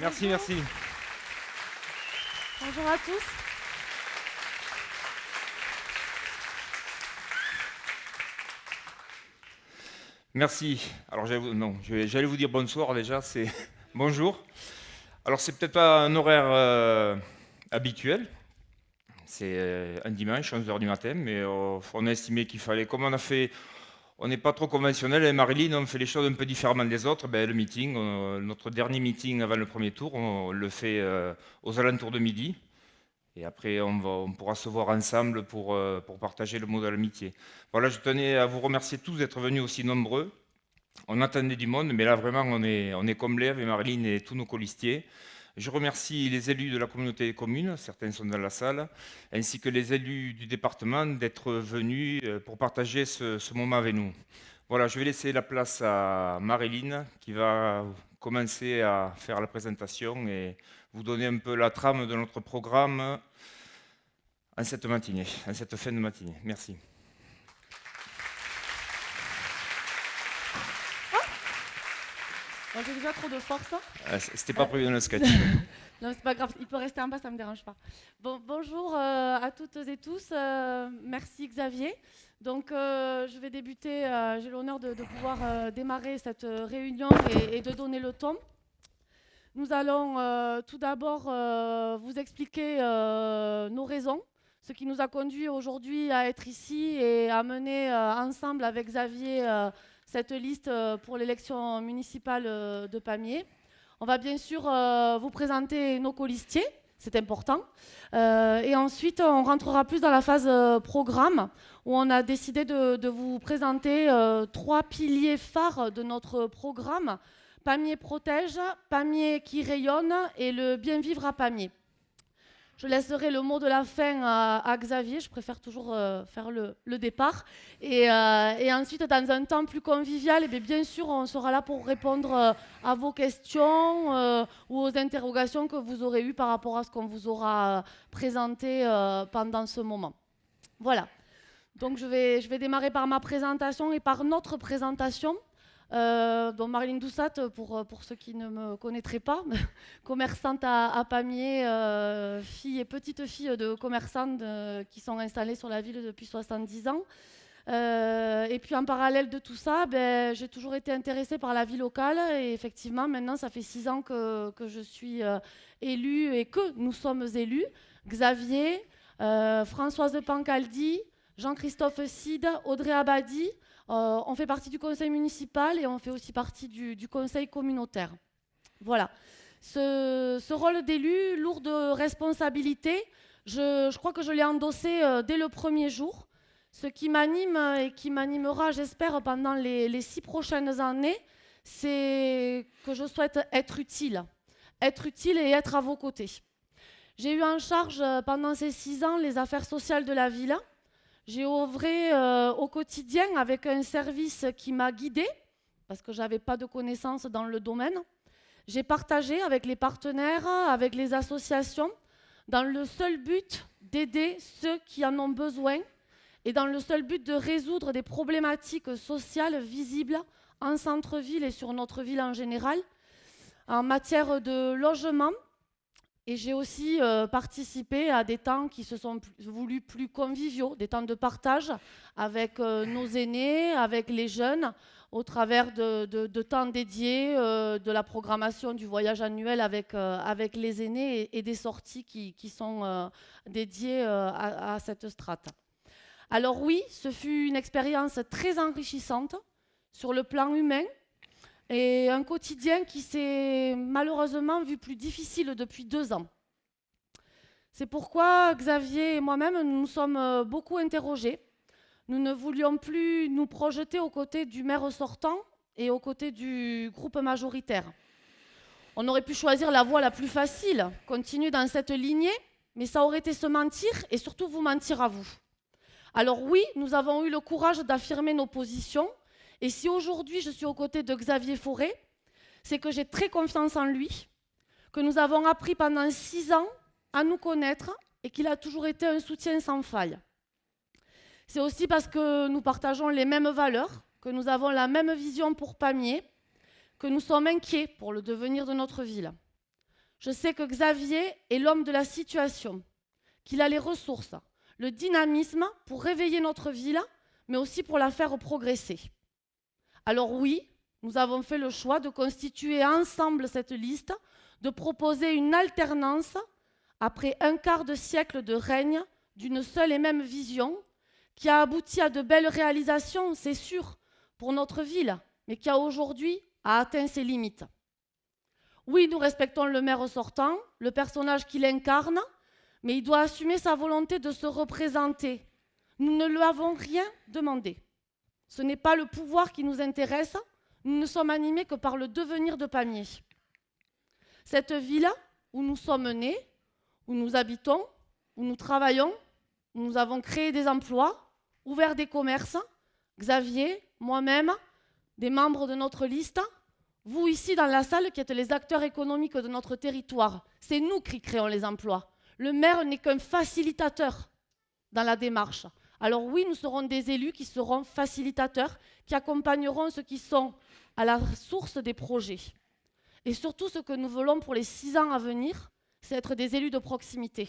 Merci, merci. Bonjour à tous. Merci. Alors, j'allais vous dire bonsoir déjà, c'est bonjour. Alors, c'est peut-être pas un horaire habituel. C'est un dimanche, 11 heures du matin, mais on a estimé qu'il fallait, comme on n'est pas trop conventionnel, et Marilyn, on fait les choses un peu différemment des autres. Le meeting, notre dernier meeting avant le premier tour, on le fait aux alentours de midi. Et après, on pourra se voir ensemble pour partager le mot de l'amitié. Voilà, je tenais à vous remercier tous d'être venus aussi nombreux. On attendait du monde, mais là, vraiment, on est comblés avec Marilyn et tous nos colistiers. Je remercie les élus de la communauté des communes, certains sont dans la salle, ainsi que les élus du département d'être venus pour partager ce moment avec nous. Voilà, je vais laisser la place à Marilyn qui va commencer à faire la présentation et vous donner un peu la trame de notre programme en cette matinée, en cette fin de matinée. Merci. Bon, j'ai déjà trop de force. C'était pas prévu dans le sketch. Non, c'est pas grave, il peut rester en bas, ça me dérange pas. Bon, bonjour à toutes et tous. Merci Xavier. Donc, je vais débuter. J'ai l'honneur de pouvoir démarrer cette réunion et de donner le ton. Nous allons tout d'abord vous expliquer nos raisons, ce qui nous a conduit aujourd'hui à être ici et à mener ensemble avec Xavier cette liste pour l'élection municipale de Pamiers. On va bien sûr vous présenter nos colistiers, c'est important. Et ensuite, on rentrera plus dans la phase programme, où on a décidé de vous présenter 3 piliers phares de notre programme. Pamiers protège, Pamiers qui rayonne et le bien vivre à Pamiers. Je laisserai le mot de la fin à Xavier, je préfère toujours faire le départ. Et ensuite, dans un temps plus convivial, bien sûr, on sera là pour répondre à vos questions ou aux interrogations que vous aurez eues par rapport à ce qu'on vous aura présenté pendant ce moment. Voilà. Donc, je vais démarrer par ma présentation et par notre présentation. Donc Marilyn Doussat, pour ceux qui ne me connaîtraient pas, commerçante à Pamiers, fille et petite fille de commerçants qui sont installés sur la ville depuis 70 ans. Et puis en parallèle de tout ça, j'ai toujours été intéressée par la vie locale et effectivement maintenant ça fait 6 ans que je suis élue et que nous sommes élus. Xavier, Françoise de Pancaldi, Jean-Christophe Side, Audrey Abadi. On fait partie du conseil municipal et on fait aussi partie du conseil communautaire. Voilà. Ce rôle d'élu, lourd de responsabilité, je crois que je l'ai endossé dès le premier jour. Ce qui m'anime et qui m'animera, j'espère, pendant les 6 prochaines années, c'est que je souhaite être utile et être à vos côtés. J'ai eu en charge pendant ces 6 ans les affaires sociales de la ville. J'ai œuvré au quotidien avec un service qui m'a guidée, parce que je n'avais pas de connaissances dans le domaine. J'ai partagé avec les partenaires, avec les associations, dans le seul but d'aider ceux qui en ont besoin et dans le seul but de résoudre des problématiques sociales visibles en centre-ville et sur notre ville en général, en matière de logement. Et j'ai aussi participé à des temps qui se sont voulus plus conviviaux, des temps de partage avec nos aînés, avec les jeunes, au travers de temps dédiés, de la programmation du voyage annuel avec les aînés et des sorties qui sont dédiées à cette strate. Alors oui, ce fut une expérience très enrichissante sur le plan humain, et un quotidien qui s'est malheureusement vu plus difficile depuis 2 ans. C'est pourquoi Xavier et moi-même nous sommes beaucoup interrogés. Nous ne voulions plus nous projeter aux côtés du maire sortant et aux côtés du groupe majoritaire. On aurait pu choisir la voie la plus facile, continuer dans cette lignée, mais ça aurait été se mentir et surtout vous mentir à vous. Alors oui, nous avons eu le courage d'affirmer nos positions. Et si aujourd'hui je suis aux côtés de Xavier Fauré, c'est que j'ai très confiance en lui, que nous avons appris pendant 6 ans à nous connaître et qu'il a toujours été un soutien sans faille. C'est aussi parce que nous partageons les mêmes valeurs, que nous avons la même vision pour Pamiers, que nous sommes inquiets pour le devenir de notre ville. Je sais que Xavier est l'homme de la situation, qu'il a les ressources, le dynamisme pour réveiller notre ville, mais aussi pour la faire progresser. Alors oui, nous avons fait le choix de constituer ensemble cette liste, de proposer une alternance après un quart de siècle de règne d'une seule et même vision qui a abouti à de belles réalisations, c'est sûr, pour notre ville, mais qui a aujourd'hui atteint ses limites. Oui, nous respectons le maire sortant, le personnage qu'il incarne, mais il doit assumer sa volonté de se représenter. Nous ne lui avons rien demandé. Ce n'est pas le pouvoir qui nous intéresse, nous ne sommes animés que par le devenir de Pamiers. Cette ville où nous sommes nés, où nous habitons, où nous travaillons, où nous avons créé des emplois, ouvert des commerces, Xavier, moi-même, des membres de notre liste, vous ici dans la salle qui êtes les acteurs économiques de notre territoire, c'est nous qui créons les emplois. Le maire n'est qu'un facilitateur dans la démarche. Alors oui, nous serons des élus qui seront facilitateurs, qui accompagneront ceux qui sont à la source des projets. Et surtout, ce que nous voulons pour les 6 ans à venir, c'est être des élus de proximité.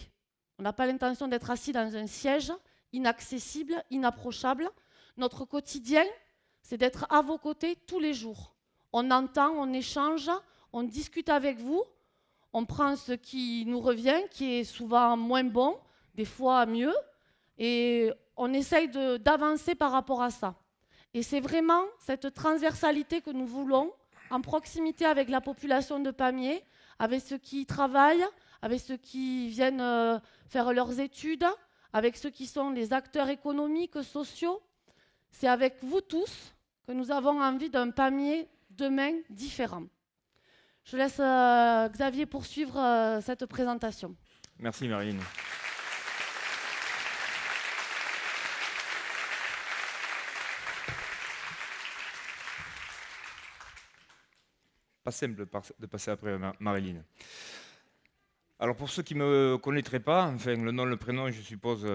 On n'a pas l'intention d'être assis dans un siège inaccessible, inapprochable. Notre quotidien, c'est d'être à vos côtés tous les jours. On entend, on échange, on discute avec vous, on prend ce qui nous revient, qui est souvent moins bon, des fois mieux, et on essaye d'avancer par rapport à ça. Et c'est vraiment cette transversalité que nous voulons, en proximité avec la population de Pamiers, avec ceux qui y travaillent, avec ceux qui viennent faire leurs études, avec ceux qui sont les acteurs économiques, sociaux. C'est avec vous tous que nous avons envie d'un Pamiers demain différent. Je laisse Xavier poursuivre cette présentation. Merci Marilyn. Pas simple de passer après Marilyn. Alors pour ceux qui ne me connaîtraient pas, enfin le nom, le prénom, je suppose,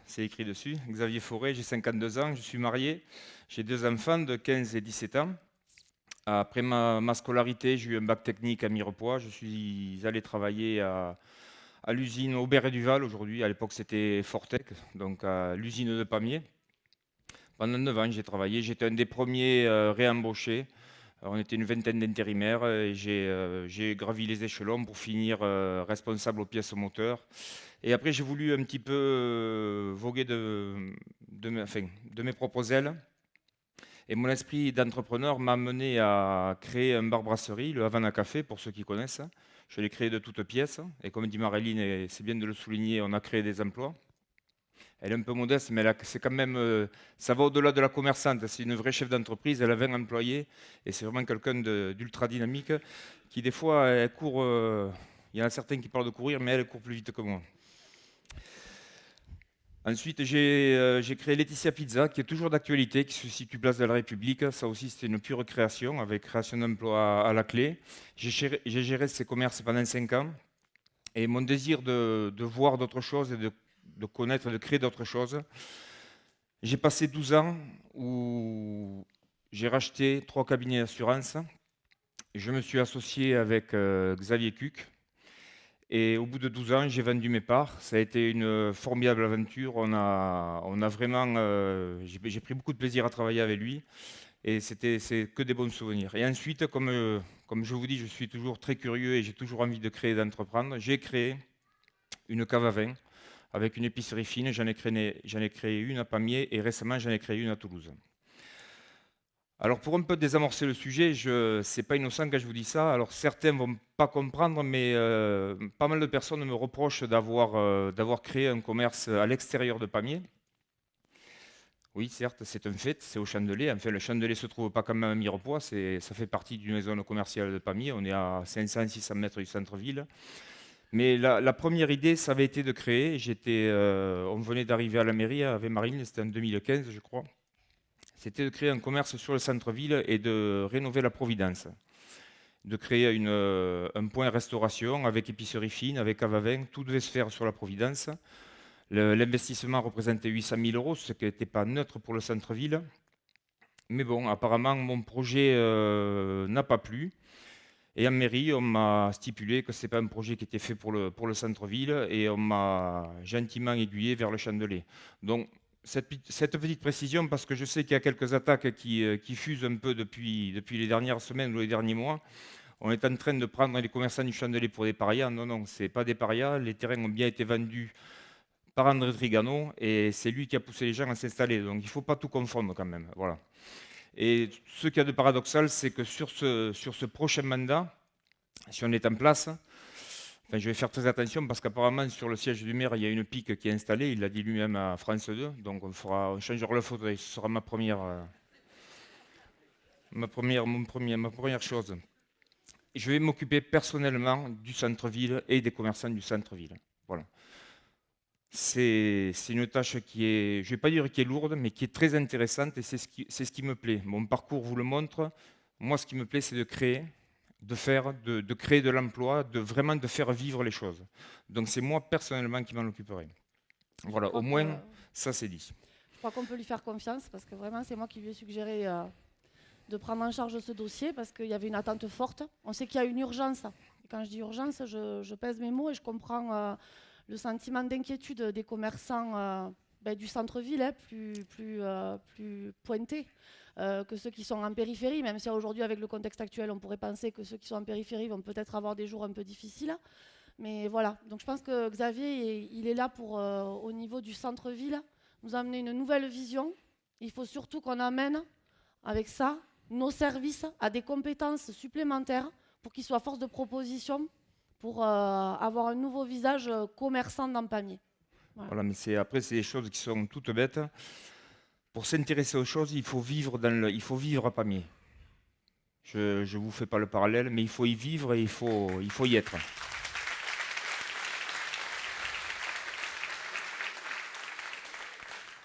c'est écrit dessus. Xavier Fauré, j'ai 52 ans, je suis marié, j'ai 2 enfants de 15 et 17 ans. Après ma scolarité, j'ai eu un bac technique à Mirepoix. Je suis allé travailler à l'usine Aubert-et-Duval aujourd'hui. À l'époque, c'était Fortec, donc à l'usine de Pamiers. Pendant 9 ans, j'ai travaillé. J'étais un des premiers réembauchés. On était une vingtaine d'intérimaires et j'ai gravi les échelons pour finir responsable aux pièces moteurs. Et après, j'ai voulu un petit peu voguer de mes propres ailes. Et mon esprit d'entrepreneur m'a mené à créer un bar-brasserie, le Havana Café, pour ceux qui connaissent. Je l'ai créé de toutes pièces. Et comme dit Marilyn, et c'est bien de le souligner, on a créé des emplois. Elle est un peu modeste, mais c'est quand même, ça va au-delà de la commerçante. C'est une vraie chef d'entreprise, elle a 20 employés. Et c'est vraiment quelqu'un d'ultra dynamique qui, des fois, elle court. Il y en a certains qui parlent de courir, mais elle court plus vite que moi. Ensuite, j'ai créé Laetitia Pizza, qui est toujours d'actualité, qui se situe place de la République. Ça aussi, c'était une pure création, avec création d'emplois à la clé. J'ai géré ces commerces pendant 5 ans. Et mon désir de voir d'autres choses et de connaître, de créer d'autres choses, j'ai passé 12 ans où j'ai racheté 3 cabinets d'assurance. Je me suis associé avec Xavier Cuc. Et au bout de 12 ans, j'ai vendu mes parts. Ça a été une formidable aventure. On a vraiment, j'ai pris beaucoup de plaisir à travailler avec lui. Et c'est que des bons souvenirs. Et ensuite, comme je vous dis, je suis toujours très curieux et j'ai toujours envie de créer et d'entreprendre. J'ai créé une cave à vin avec une épicerie fine. J'en ai créé une à Pamiers et récemment, j'en ai créé une à Toulouse. Alors pour un peu désamorcer le sujet, c'est pas innocent quand je vous dis ça. Alors certains vont pas comprendre, mais pas mal de personnes me reprochent d'avoir créé un commerce à l'extérieur de Pamiers. Oui, certes, c'est un fait, c'est au Chandelet. Enfin, le Chandelet se trouve pas quand même à Mirepoix, ça fait partie d'une zone commerciale de Pamiers. On est à 500-600 mètres du centre-ville. Mais la première idée, ça avait été de créer. On venait d'arriver à la mairie avec Marine, c'était en 2015, je crois. C'était de créer un commerce sur le centre-ville et de rénover la Providence. De créer un point restauration avec épicerie fine, avec cave à vin. Tout devait se faire sur la Providence. L'investissement représentait 800 000 euros, ce qui n'était pas neutre pour le centre-ville. Mais bon, apparemment, mon projet n'a pas plu. Et en mairie, on m'a stipulé que ce n'est pas un projet qui était fait pour le centre-ville et on m'a gentiment aiguillé vers le Chandelet. Donc, cette petite précision, parce que je sais qu'il y a quelques attaques qui fusent un peu depuis les dernières semaines ou les derniers mois. On est en train de prendre les commerçants du Chandelet pour des parias. Non, non, ce n'est pas des parias. Les terrains ont bien été vendus par André Trigano et c'est lui qui a poussé les gens à s'installer. Donc il ne faut pas tout confondre quand même. Voilà. Et ce qu'il y a de paradoxal, c'est que sur ce prochain mandat, si on est en place, enfin, je vais faire très attention parce qu'apparemment sur le siège du maire, il y a une pique qui est installée. Il l'a dit lui-même à France 2. Donc on changera le fauteuil. Ce sera ma première chose. Je vais m'occuper personnellement du centre-ville et des commerçants du centre-ville. Voilà. C'est une tâche qui est, je ne vais pas dire qui est lourde, mais qui est très intéressante et c'est ce qui me plaît. Mon parcours vous le montre. Moi, ce qui me plaît, c'est de créer, de créer de l'emploi, vraiment de faire vivre les choses. Donc c'est moi personnellement qui m'en occuperai. Je Voilà, au crois moins, ça c'est dit. je crois qu'on peut lui faire confiance parce que vraiment, c'est moi qui lui ai suggéré de prendre en charge ce dossier parce qu'il y avait une attente forte. On sait qu'il y a une urgence. Et quand je dis urgence, je pèse mes mots et je comprends le sentiment d'inquiétude des commerçants du centre-ville, hein, plus pointés que ceux qui sont en périphérie, même si aujourd'hui, avec le contexte actuel, on pourrait penser que ceux qui sont en périphérie vont peut-être avoir des jours un peu difficiles. Mais voilà, donc je pense que Xavier, il est là pour, au niveau du centre-ville, nous amener une nouvelle vision. Il faut surtout qu'on amène, avec ça, nos services à des compétences supplémentaires pour qu'ils soient force de proposition, pour avoir un nouveau visage commerçant dans Pamiers. Voilà. Voilà, mais après, c'est des choses qui sont toutes bêtes. Pour s'intéresser aux choses, il faut vivre à Pamiers. Je ne vous fais pas le parallèle, mais il faut y vivre et il faut y être.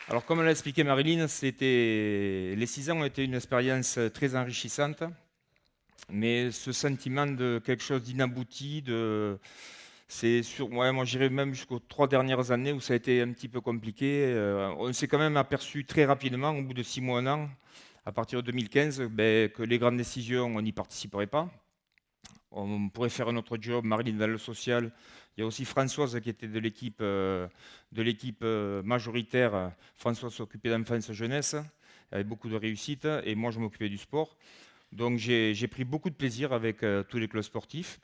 Alors, comme l'a expliqué Marilyn, les 6 ans ont été une expérience très enrichissante, mais ce sentiment de quelque chose d'inabouti, moi j'irais même jusqu'aux 3 dernières années où ça a été un petit peu compliqué. On s'est quand même aperçu très rapidement, au bout de 6 mois, un an, à partir de 2015, que les grandes décisions, on n'y participerait pas. On pourrait faire notre job, Marilyn dans le social. Il y a aussi Françoise qui était de l'équipe majoritaire. Françoise s'occupait d'enfance jeunesse, avec beaucoup de réussite, et moi je m'occupais du sport. Donc j'ai pris beaucoup de plaisir avec tous les clubs sportifs.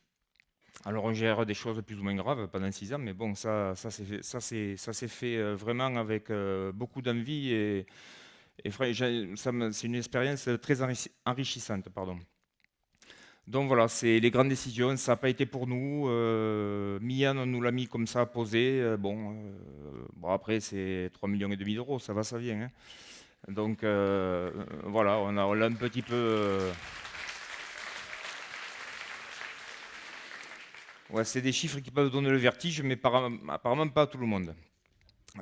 Alors on gère des choses plus ou moins graves pendant 6 ans, mais bon, ça s'est fait vraiment avec beaucoup d'envie c'est une expérience très enrichissante, pardon. Donc voilà, c'est les grandes décisions, ça n'a pas été pour nous. Mian, on nous l'a mis comme ça, posé. Bon, après, c'est 3,5 millions d'euros, ça va, ça vient, hein. Donc voilà, on l'a un petit peu. Ouais, c'est des chiffres qui peuvent donner le vertige, mais apparemment pas à tout le monde.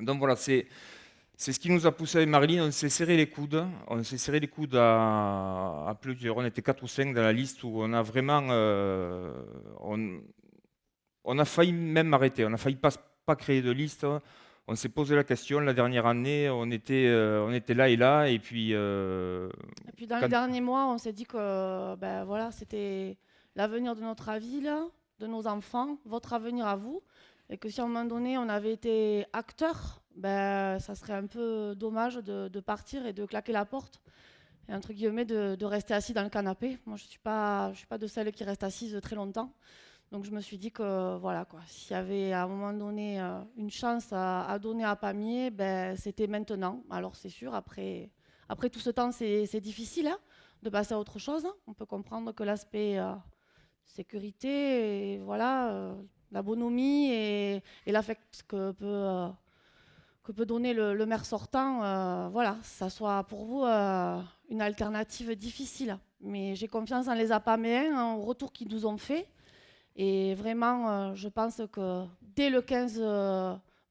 Donc voilà, c'est ce qui nous a poussé avec Marilyn. On s'est serré les coudes. On s'est serré les coudes à plusieurs. On était 4 ou 5 dans la liste où on a vraiment. On a failli même arrêter. On a failli pas créer de liste. On s'est posé la question la dernière année. On était là et là. Et puis Dans les derniers mois, on s'est dit que voilà, c'était l'avenir de notre ville, de nos enfants, votre avenir à vous. Et que si à un moment donné, on avait été acteur, ça serait un peu dommage de partir et de claquer la porte. Et entre guillemets, de rester assis dans le canapé. Moi, je suis pas de celles qui restent assises très longtemps. Donc je me suis dit que voilà quoi, s'il y avait à un moment donné une chance à donner à Pamiers, c'était maintenant. Alors c'est sûr, après tout ce temps, c'est difficile hein, de passer à autre chose. On peut comprendre que l'aspect sécurité, et voilà, la bonhomie et l'affect que peut donner le maire sortant, voilà, ça soit pour vous une alternative difficile. Mais j'ai confiance en les Apaméens, au retour qu'ils nous ont fait. Et vraiment, je pense que dès le 15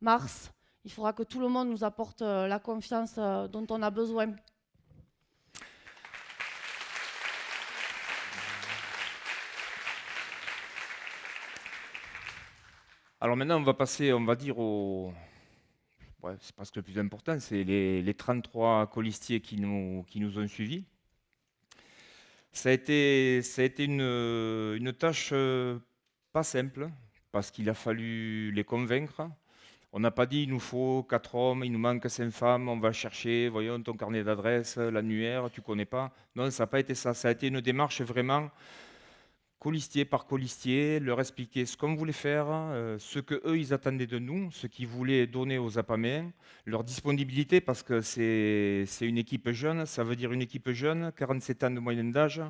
mars, il faudra que tout le monde nous apporte la confiance dont on a besoin. Alors maintenant, on va passer, on va dire, c'est presque le plus important, c'est les 33 colistiers qui nous ont suivis. Ça a été une tâche pas simple, parce qu'il a fallu les convaincre. On n'a pas dit il nous faut 4 hommes, il nous manque 5 femmes, on va chercher, voyons ton carnet d'adresse, l'annuaire, tu connais pas. Non, ça n'a pas été ça. Ça a été une démarche vraiment colistier par colistier, leur expliquer ce qu'on voulait faire, ce qu'eux ils attendaient de nous, ce qu'ils voulaient donner aux APAMEens, leur disponibilité, parce que c'est une équipe jeune, ça veut dire une équipe jeune, 47 ans de moyenne d'âge,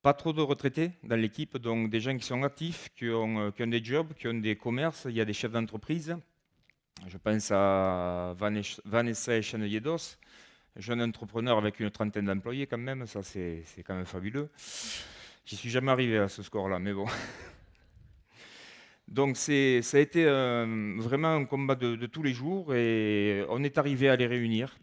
pas trop de retraités dans l'équipe, donc des gens qui sont actifs, qui ont des jobs, qui ont des commerces, il y a des chefs d'entreprise. Je pense à Vanessa Echenyedos, jeune entrepreneur avec une trentaine d'employés quand même, ça c'est quand même fabuleux. J'y suis jamais arrivé à ce score-là, mais bon. Donc ça a été vraiment un combat de tous les jours et on est arrivé à les réunir.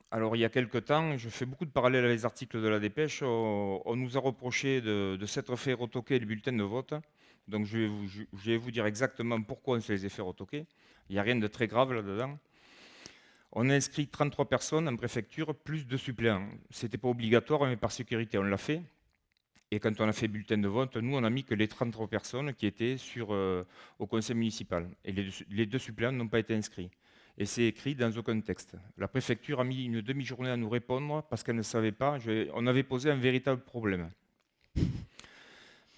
Alors il y a quelque temps, je fais beaucoup de parallèles avec les articles de la Dépêche, on nous a reproché de s'être fait retoquer les bulletins de vote. Donc je vais vous dire exactement pourquoi on se les a fait retoquer. Il n'y a rien de très grave là-dedans. On a inscrit 33 personnes en préfecture, plus de suppléants. Ce n'était pas obligatoire, mais par sécurité, on l'a fait. Et quand on a fait bulletin de vote, nous, on n'a mis que les 33 personnes qui étaient au conseil municipal. Et les 2 suppléants n'ont pas été inscrits. Et c'est écrit dans aucun texte. La préfecture a mis une demi-journée à nous répondre parce qu'elle ne savait pas. On avait posé un véritable problème.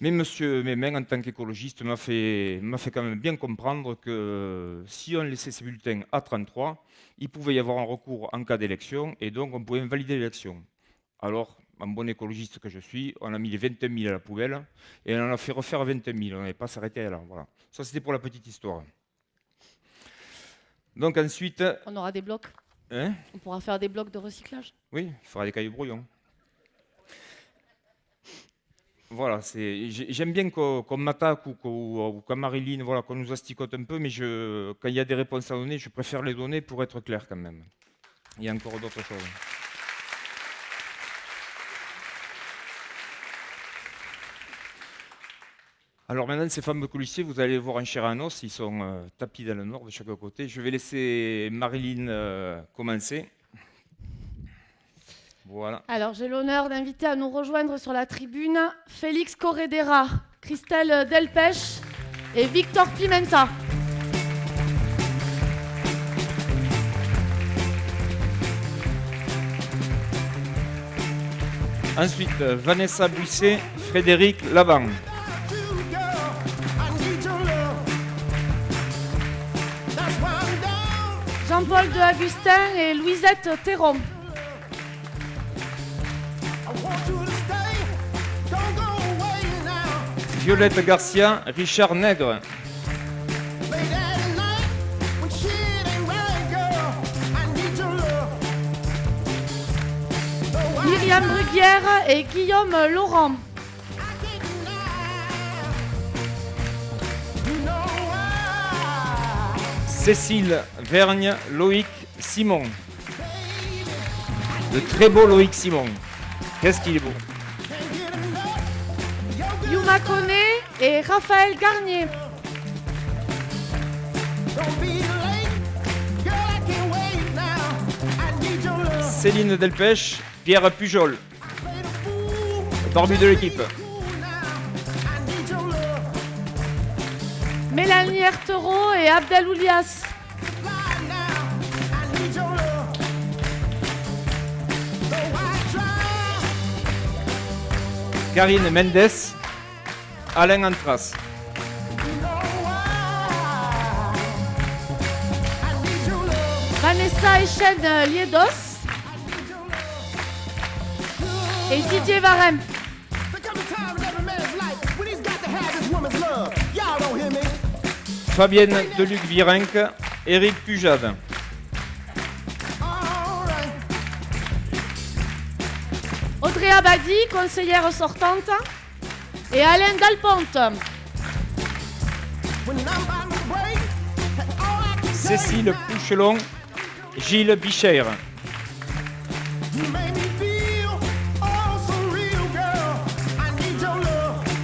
Mais M. Mémin, en tant qu'écologiste, m'a fait quand même bien comprendre que si on laissait ces bulletins à 33, il pouvait y avoir un recours en cas d'élection et donc on pouvait invalider l'élection. Alors, en bon écologiste que je suis, on a mis les 21 000 à la poubelle et on en a fait refaire 21 000. On n'avait pas s'arrêter là. Voilà. Ça, c'était pour la petite histoire. Donc ensuite... On aura des blocs. Hein? On pourra faire des blocs de recyclage. Oui, il faudra des cailloux brouillons. Voilà, j'aime bien qu'on m'attaque ou qu'à Marilyn, voilà, qu'on nous asticote un peu, mais quand il y a des réponses à donner, je préfère les donner pour être clair quand même. Il y a encore d'autres choses. Alors maintenant, ces fameux colistiers, vous allez les voir en chair et en os, ils sont tapis dans le nord de chaque côté. Je vais laisser Marilyn commencer. Voilà. Alors, j'ai l'honneur d'inviter à nous rejoindre sur la tribune Félix Corredera, Christelle Delpech et Victor Pimenta. Ensuite, Vanessa Buisset, Frédéric Laban. Jean-Paul de Agustin et Louisette Théron. Violette Garcia, Richard Nègre. Myriam Bruguière et Guillaume Laurent. Cécile Vergne, Loïc Simon. Le très beau Loïc Simon. Qu'est-ce qu'il est beau. Yuma Kone et Raphaël Garnier. Céline Delpech, Pierre Pujol. Barbu de l'équipe. Mélanie Hertereau et Abdel Oulias. Karine Mendes, Alain Antras. Vanessa Echen Liedos et Didier Varem. Fabienne Deluc-Virenque, Éric Pujade. Audrey Abadi, conseillère sortante, et Alain Dalponte. Cécile Pouchelon, Gilles Bichère.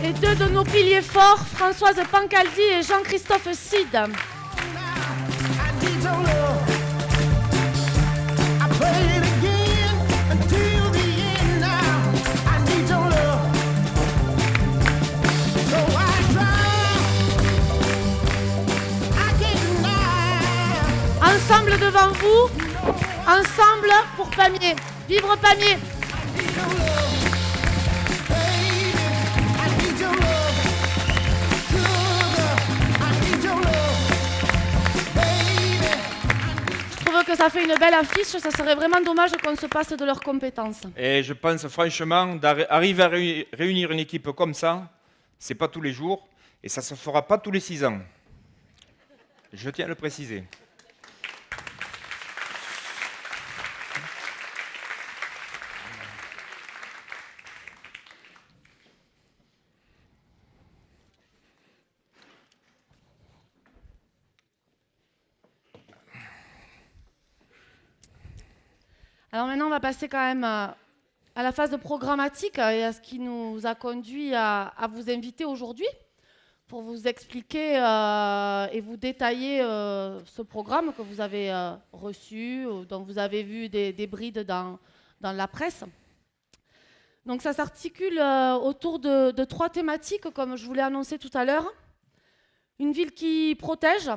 Et 2 de nos piliers forts, Françoise Pancaldi et Jean-Christophe Cid. vous, ensemble pour Pamiers. Vivre Pamiers! Je trouve que ça fait une belle affiche, ça serait vraiment dommage qu'on se passe de leurs compétences. Et je pense franchement, d'arriver à réunir une équipe comme ça, c'est pas tous les jours, et ça se fera pas tous les 6 ans. Je tiens à le préciser. Alors maintenant, on va passer quand même à la phase de programmatique et à ce qui nous a conduit à vous inviter aujourd'hui pour vous expliquer et vous détailler ce programme que vous avez reçu, dont vous avez vu des brides dans la presse. Donc ça s'articule autour de 3 thématiques, comme je vous l'ai annoncé tout à l'heure. Une ville qui protège,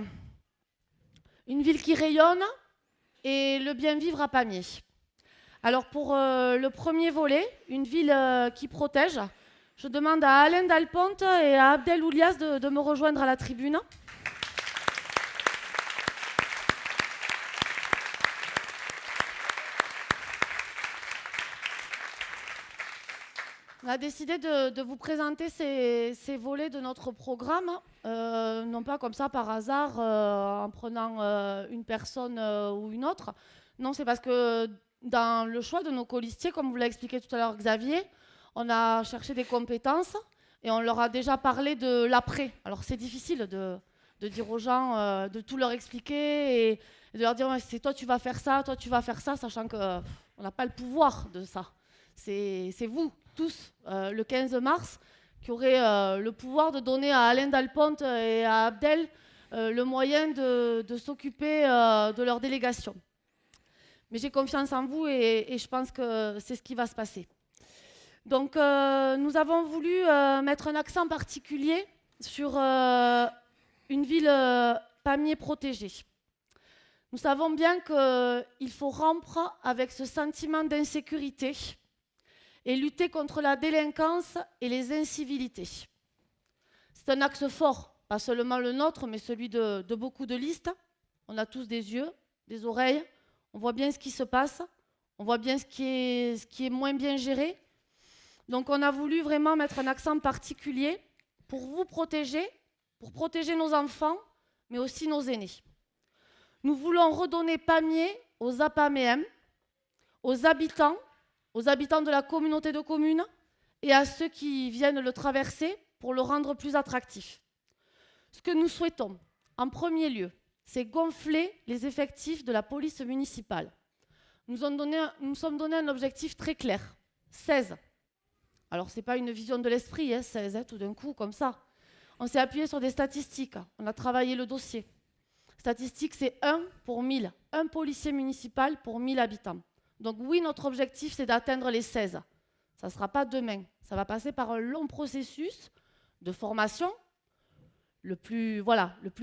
une ville qui rayonne et le bien vivre à Pamiers. Alors pour le premier volet, une ville qui protège, je demande à Alain Dalponte et à Abdel Oulias de me rejoindre à la tribune. On a décidé de vous présenter ces volets de notre programme, non pas comme ça par hasard, en prenant une personne ou une autre. Non, c'est parce que dans le choix de nos colistiers, comme vous l'a expliqué tout à l'heure Xavier, on a cherché des compétences et on leur a déjà parlé de l'après. Alors c'est difficile de dire aux gens, de tout leur expliquer et de leur dire ouais, c'est toi tu vas faire ça, sachant qu'on n'a pas le pouvoir de ça. C'est vous, tous, le 15 mars, qui aurez le pouvoir de donner à Alain Dalponte et à Abdel le moyen de s'occuper de leur délégation. Mais j'ai confiance en vous et je pense que c'est ce qui va se passer. Donc, nous avons voulu mettre un accent particulier sur une ville Pamiers protégée. Nous savons bien qu'il faut rompre avec ce sentiment d'insécurité et lutter contre la délinquance et les incivilités. C'est un axe fort, pas seulement le nôtre, mais celui de beaucoup de listes. On a tous des yeux, des oreilles. On voit bien ce qui se passe, on voit bien ce qui est moins bien géré. Donc on a voulu vraiment mettre un accent particulier pour vous protéger, pour protéger nos enfants, mais aussi nos aînés. Nous voulons redonner Pamiers aux APAMEM, aux habitants de la communauté de communes et à ceux qui viennent le traverser pour le rendre plus attractif. Ce que nous souhaitons, en premier lieu, c'est gonfler les effectifs de la police municipale. Nous sommes donné un objectif très clair, 16. Alors, ce n'est pas une vision de l'esprit, 16, tout d'un coup, comme ça. On s'est appuyé sur des statistiques, on a travaillé le dossier. Statistique, c'est 1 pour 1000, un policier municipal pour 1000 habitants. Donc oui, notre objectif, c'est d'atteindre les 16. Ça ne sera pas demain, ça va passer par un long processus de formation, le plus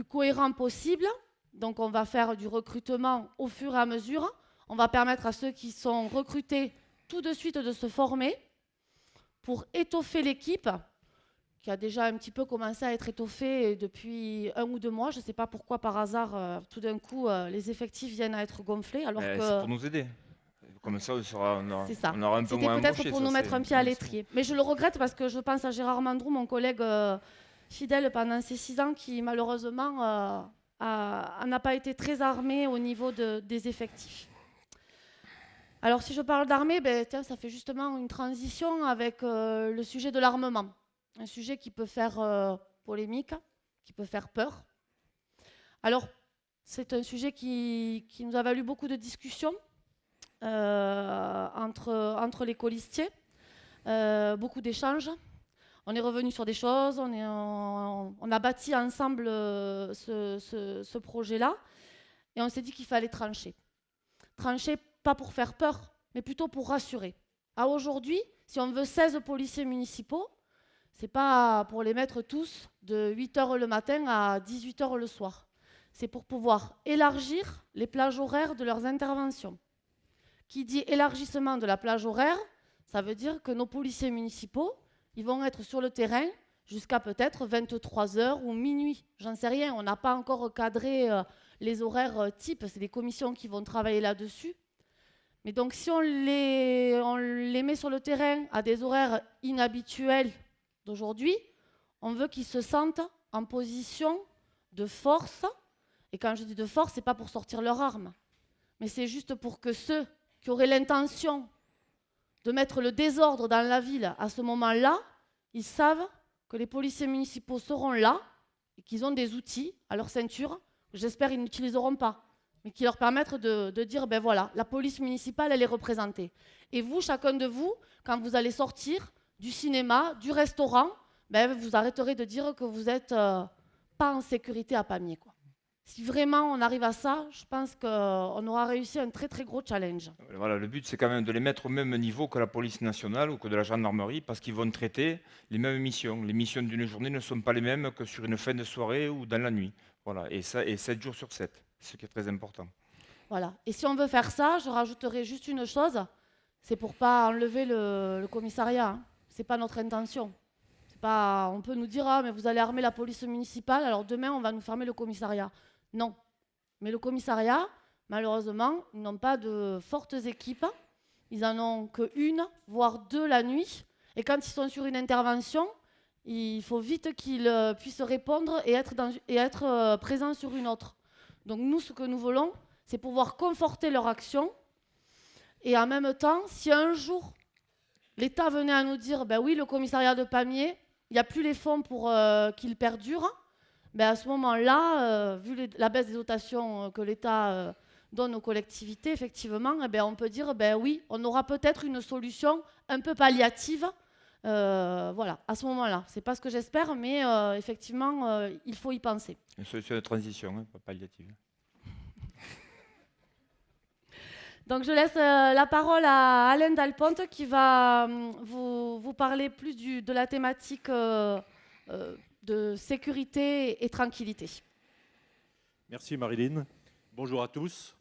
cohérent possible. Donc on va faire du recrutement au fur et à mesure. On va permettre à ceux qui sont recrutés tout de suite de se former pour étoffer l'équipe, qui a déjà un petit peu commencé à être étoffée depuis 1 ou 2 mois. Je ne sais pas pourquoi par hasard, tout d'un coup, les effectifs viennent à être gonflés. Alors que c'est pour nous aider. Comme ça, on aura un peu moins embauché. C'était peut-être pour nous mettre un pied à l'étrier. Mais je le regrette parce que je pense à Gérard Mandrou, mon collègue fidèle pendant ces 6 ans, qui malheureusement n'a pas été très armé au niveau des effectifs. Alors si je parle d'armée, ça fait justement une transition avec le sujet de l'armement. Un sujet qui peut faire polémique, qui peut faire peur. Alors c'est un sujet qui nous a valu beaucoup de discussions entre les colistiers, beaucoup d'échanges. On est revenu sur des choses, on a bâti ensemble ce projet-là et on s'est dit qu'il fallait trancher. Trancher pas pour faire peur, mais plutôt pour rassurer. À aujourd'hui, si on veut 16 policiers municipaux, c'est pas pour les mettre tous de 8h le matin à 18h le soir. c'est pour pouvoir élargir les plages horaires de leurs interventions. Qui dit élargissement de la plage horaire, ça veut dire que nos policiers municipaux, ils vont être sur le terrain jusqu'à peut-être 23 heures ou minuit. J'en sais rien, on n'a pas encore cadré les horaires types, c'est des commissions qui vont travailler là-dessus. Mais donc si on les met sur le terrain à des horaires inhabituels d'aujourd'hui, on veut qu'ils se sentent en position de force. Et quand je dis de force, ce n'est pas pour sortir leur arme, mais c'est juste pour que ceux qui auraient l'intention de mettre le désordre dans la ville à ce moment-là, ils savent que les policiers municipaux seront là et qu'ils ont des outils à leur ceinture, que j'espère qu'ils n'utiliseront pas, mais qui leur permettent de dire, ben voilà, la police municipale, elle est représentée. Et vous, chacun de vous, quand vous allez sortir du cinéma, du restaurant, ben vous arrêterez de dire que vous n'êtes pas en sécurité à Pamiers, quoi. Si vraiment on arrive à ça, je pense qu'on aura réussi un très très gros challenge. Voilà, le but, c'est quand même de les mettre au même niveau que la police nationale ou que de la gendarmerie, parce qu'ils vont traiter les mêmes missions. Les missions d'une journée ne sont pas les mêmes que sur une fin de soirée ou dans la nuit. Voilà, et 7 jours sur 7, ce qui est très important. Voilà. Et si on veut faire ça, je rajouterai juste une chose, c'est pour pas enlever le commissariat. Hein. C'est pas notre intention. C'est pas, on peut nous dire ah mais vous allez armer la police municipale, alors demain on va nous fermer le commissariat. Non. Mais le commissariat, malheureusement, ils n'ont pas de fortes équipes. Ils en ont qu'une, voire deux la nuit. Et quand ils sont sur une intervention, il faut vite qu'ils puissent répondre et être présents sur une autre. Donc nous, ce que nous voulons, c'est pouvoir conforter leur action. Et en même temps, si un jour, l'État venait à nous dire, ben oui, le commissariat de Pamiers, il n'y a plus les fonds pour qu'il perdure, ben à ce moment-là, vu la baisse des dotations que l'État donne aux collectivités, effectivement, eh ben on peut dire, ben oui, on aura peut-être une solution un peu palliative. Voilà, à ce moment-là. Ce n'est pas ce que j'espère, mais effectivement, il faut y penser. Une solution de transition, hein, pas palliative. Donc je laisse la parole à Alain Dalponte qui va vous parler plus de la thématique de sécurité et tranquillité. Merci Marilyn. Bonjour à tous.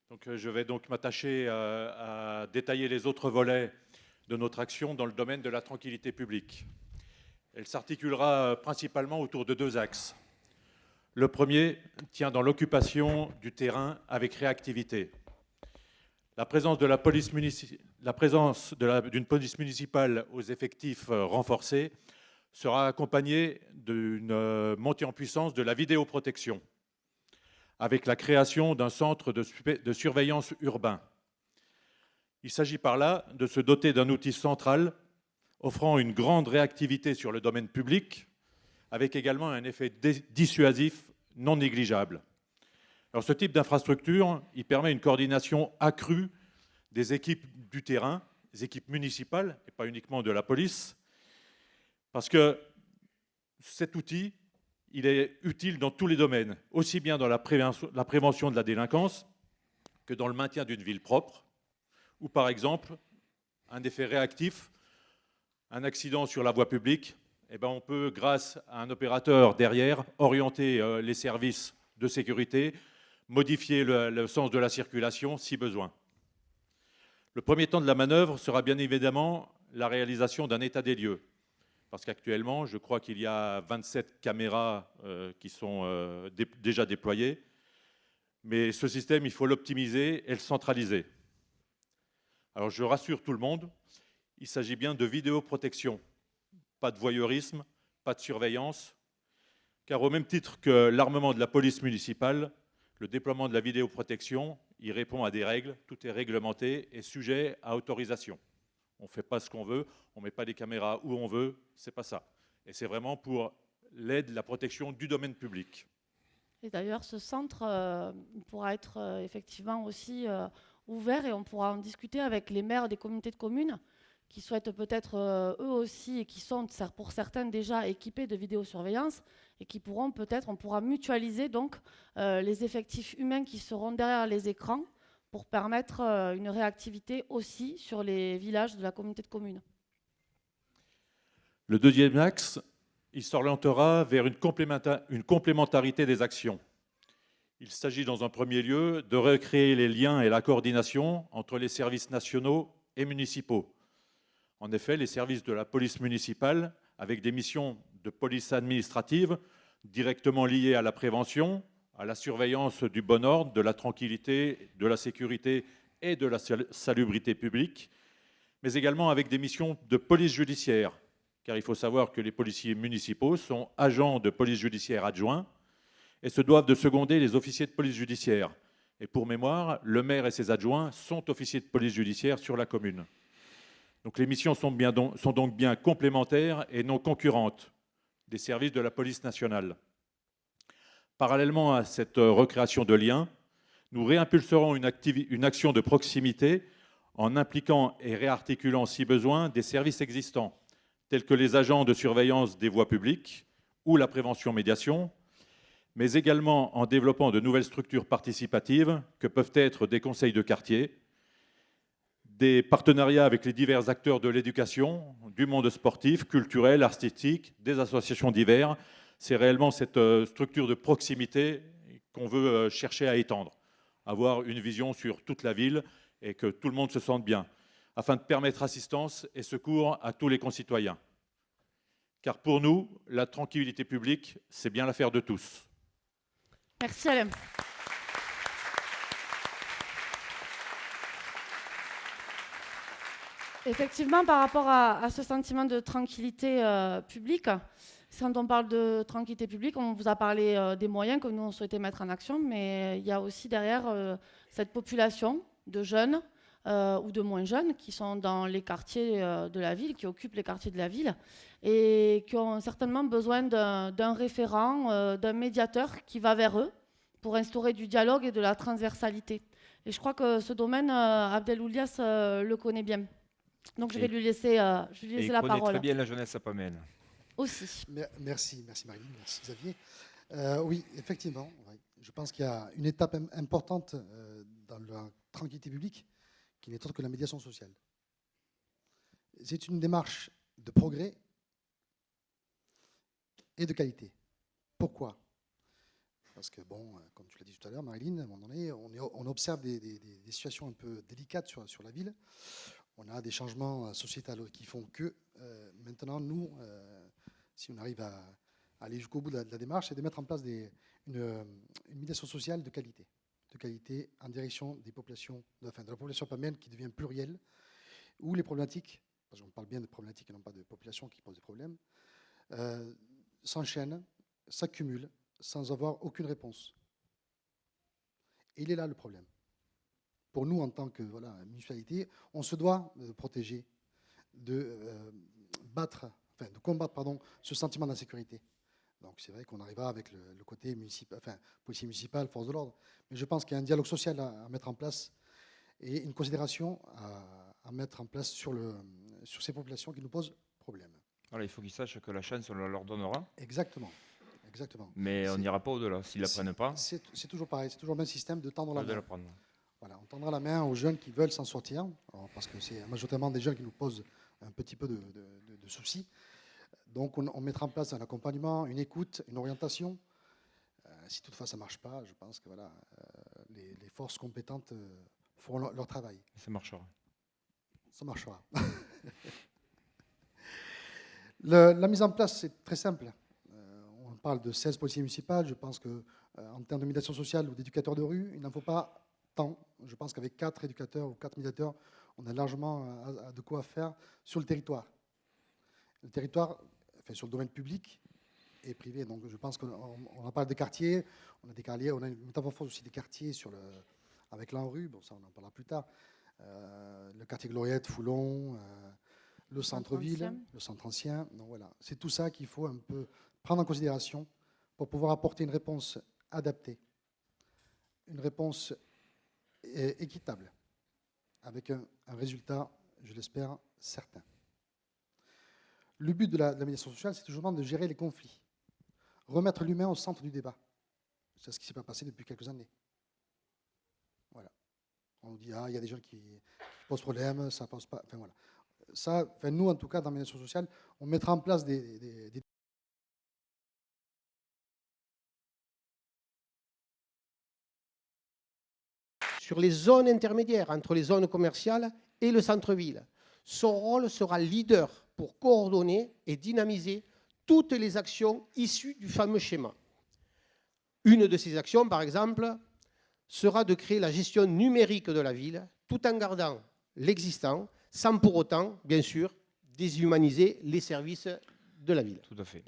Donc, je vais donc m'attacher à détailler les autres volets de notre action dans le domaine de la tranquillité publique. Elle s'articulera principalement autour de deux axes. Le premier tient dans l'occupation du terrain avec réactivité. La présence d'une police municipale aux effectifs renforcés sera accompagnée d'une montée en puissance de la vidéoprotection, avec la création d'un centre de surveillance urbain. Il s'agit par là de se doter d'un outil central offrant une grande réactivité sur le domaine public, avec également un effet dissuasif non négligeable. Alors, ce type d'infrastructure, il permet une coordination accrue des équipes du terrain, des équipes municipales, et pas uniquement de la police, parce que cet outil, il est utile dans tous les domaines, aussi bien dans la prévention de la délinquance que dans le maintien d'une ville propre, ou par exemple, un effet réactif, un accident sur la voie publique, eh ben on peut, grâce à un opérateur derrière, orienter les services de sécurité, modifier le sens de la circulation si besoin. Le premier temps de la manœuvre sera bien évidemment la réalisation d'un état des lieux. Parce qu'actuellement, je crois qu'il y a 27 caméras qui sont déjà déployées. Mais ce système, il faut l'optimiser et le centraliser. Alors je rassure tout le monde, il s'agit bien de vidéoprotection. Pas de voyeurisme, pas de surveillance. Car au même titre que l'armement de la police municipale, le déploiement de la vidéoprotection, il répond à des règles, tout est réglementé et sujet à autorisation. On ne fait pas ce qu'on veut, on ne met pas des caméras où on veut, c'est pas ça. Et c'est vraiment pour l'aide, la protection du domaine public. Et d'ailleurs, ce centre pourra être effectivement aussi ouvert et on pourra en discuter avec les maires des communautés de communes qui souhaitent peut-être eux aussi et qui sont pour certains déjà équipés de vidéosurveillance et qui pourront peut-être, on pourra mutualiser donc les effectifs humains qui seront derrière les écrans pour permettre une réactivité aussi sur les villages de la communauté de communes. Le deuxième axe, il s'orientera vers une complémentarité des actions. Il s'agit dans un premier lieu de recréer les liens et la coordination entre les services nationaux et municipaux. En effet, les services de la police municipale, avec des missions de police administrative directement liées à la prévention, à la surveillance du bon ordre, de la tranquillité, de la sécurité et de la salubrité publique, mais également avec des missions de police judiciaire, car il faut savoir que les policiers municipaux sont agents de police judiciaire adjoints et se doivent de seconder les officiers de police judiciaire. Et pour mémoire, le maire et ses adjoints sont officiers de police judiciaire sur la commune. Donc les missions sont donc bien complémentaires et non concurrentes des services de la police nationale. Parallèlement à cette recréation de liens, nous réimpulserons une action de proximité en impliquant et réarticulant, si besoin, des services existants, tels que les agents de surveillance des voies publiques ou la prévention-médiation, mais également en développant de nouvelles structures participatives que peuvent être des conseils de quartier, des partenariats avec les divers acteurs de l'éducation, du monde sportif, culturel, artistique, des associations diverses. C'est réellement cette structure de proximité qu'on veut chercher à étendre, avoir une vision sur toute la ville et que tout le monde se sente bien, afin de permettre assistance et secours à tous les concitoyens. Car pour nous, la tranquillité publique, c'est bien l'affaire de tous. Merci Alain. Effectivement, par rapport à ce sentiment de tranquillité publique, quand on parle de tranquillité publique, on vous a parlé des moyens que nous on souhaitait mettre en action, mais il y a aussi derrière cette population de jeunes ou de moins jeunes qui sont dans les quartiers de la ville, qui occupent les quartiers de la ville et qui ont certainement besoin d'un référent, d'un médiateur qui va vers eux pour instaurer du dialogue et de la transversalité. Et je crois que ce domaine, Abdel Oulias le connaît bien. Donc je vais lui laisser la parole. Il connaît très bien la jeunesse sapamène. Aussi. Merci Marilyn, merci Xavier. Oui, effectivement, ouais. Je pense qu'il y a une étape importante dans la tranquillité publique qui n'est autre que la médiation sociale. C'est une démarche de progrès et de qualité. Pourquoi ? Parce que, bon, comme tu l'as dit tout à l'heure, Marilyn, à un moment donné, on observe des situations un peu délicates sur la ville. On a des changements sociétaux qui font que maintenant, nous, si on arrive à aller jusqu'au bout de la démarche, c'est de mettre en place une médiation sociale de qualité en direction des populations, de la population pamène qui devient plurielle, où les problématiques, parce qu'on parle bien de problématiques et non pas de population qui posent des problèmes, s'enchaînent, s'accumulent, sans avoir aucune réponse. Et il est là le problème. Pour nous, en tant que municipalité, on se doit de protéger, de combattre ce sentiment d'insécurité. Donc c'est vrai qu'on arrivera avec le côté policier municipal, force de l'ordre, mais je pense qu'il y a un dialogue social à mettre en place et une considération à mettre en place sur ces populations qui nous posent problème. Voilà, il faut qu'ils sachent que la chance, on la leur donnera. Exactement. Mais on n'ira pas au-delà. S'ils ne la prennent pas, c'est toujours pareil, c'est toujours le même système de tendre la main. prendre. Voilà, on tendra la main aux jeunes qui veulent s'en sortir, parce que c'est majoritairement des jeunes qui nous posent un petit peu de soucis. Donc on mettra en place un accompagnement, une écoute, une orientation. Si toutefois ça ne marche pas, je pense que les forces compétentes feront leur travail. Ça marchera. Ça marchera. La mise en place, c'est très simple. On parle de 16 policiers municipaux. Je pense qu'en termes de médiation sociale ou d'éducateurs de rue, il n'en faut pas tant. Je pense qu'avec 4 éducateurs ou 4 médiateurs, on a largement de quoi faire sur le territoire. Le territoire, sur le domaine public et privé. Donc je pense qu'on en parle de quartiers. On a une métamorphose aussi des quartiers avec l'ANRU. Bon, ça, on en parlera plus tard. Le quartier Gloriette, Foulon, le centre-ville, le centre ancien. Donc voilà, c'est tout ça qu'il faut un peu prendre en considération pour pouvoir apporter une réponse adaptée, une réponse équitable, avec un résultat, je l'espère, certain. Le but de la médiation sociale, c'est toujours de gérer les conflits, remettre l'humain au centre du débat. C'est ce qui ne s'est pas passé depuis quelques années. Voilà. On nous dit, il y a des gens qui posent problème, ça ne pose pas. Enfin, voilà. Nous, en tout cas, dans la médiation sociale, on mettra en place des sur les zones intermédiaires entre les zones commerciales et le centre-ville. Son rôle sera leader pour coordonner et dynamiser toutes les actions issues du fameux schéma. Une de ces actions, par exemple, sera de créer la gestion numérique de la ville, tout en gardant l'existant, sans pour autant, bien sûr, déshumaniser les services de la ville. Tout à fait.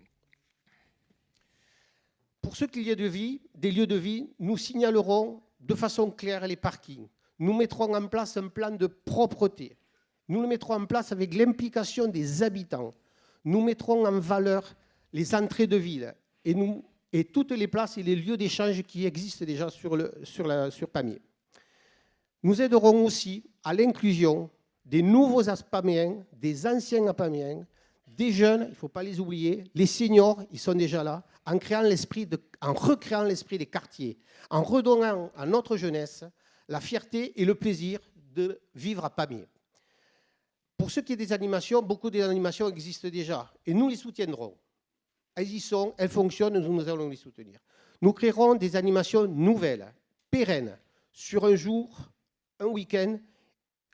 Pour ce qui est des lieux de vie, nous signalerons de façon claire les parkings. Nous mettrons en place un plan de propreté. Nous le mettrons en place avec l'implication des habitants. Nous mettrons en valeur les entrées de ville et toutes les places et les lieux d'échange qui existent déjà sur Pamiers. Nous aiderons aussi à l'inclusion des nouveaux Apaméens, des anciens Apaméens, des jeunes, il ne faut pas les oublier, les seniors, ils sont déjà là, en recréant l'esprit des quartiers, en redonnant à notre jeunesse la fierté et le plaisir de vivre à Pamiers. Pour ce qui est des animations, beaucoup d'animations existent déjà et nous les soutiendrons. Elles y sont, elles fonctionnent, nous allons les soutenir. Nous créerons des animations nouvelles, pérennes, sur un jour, un week-end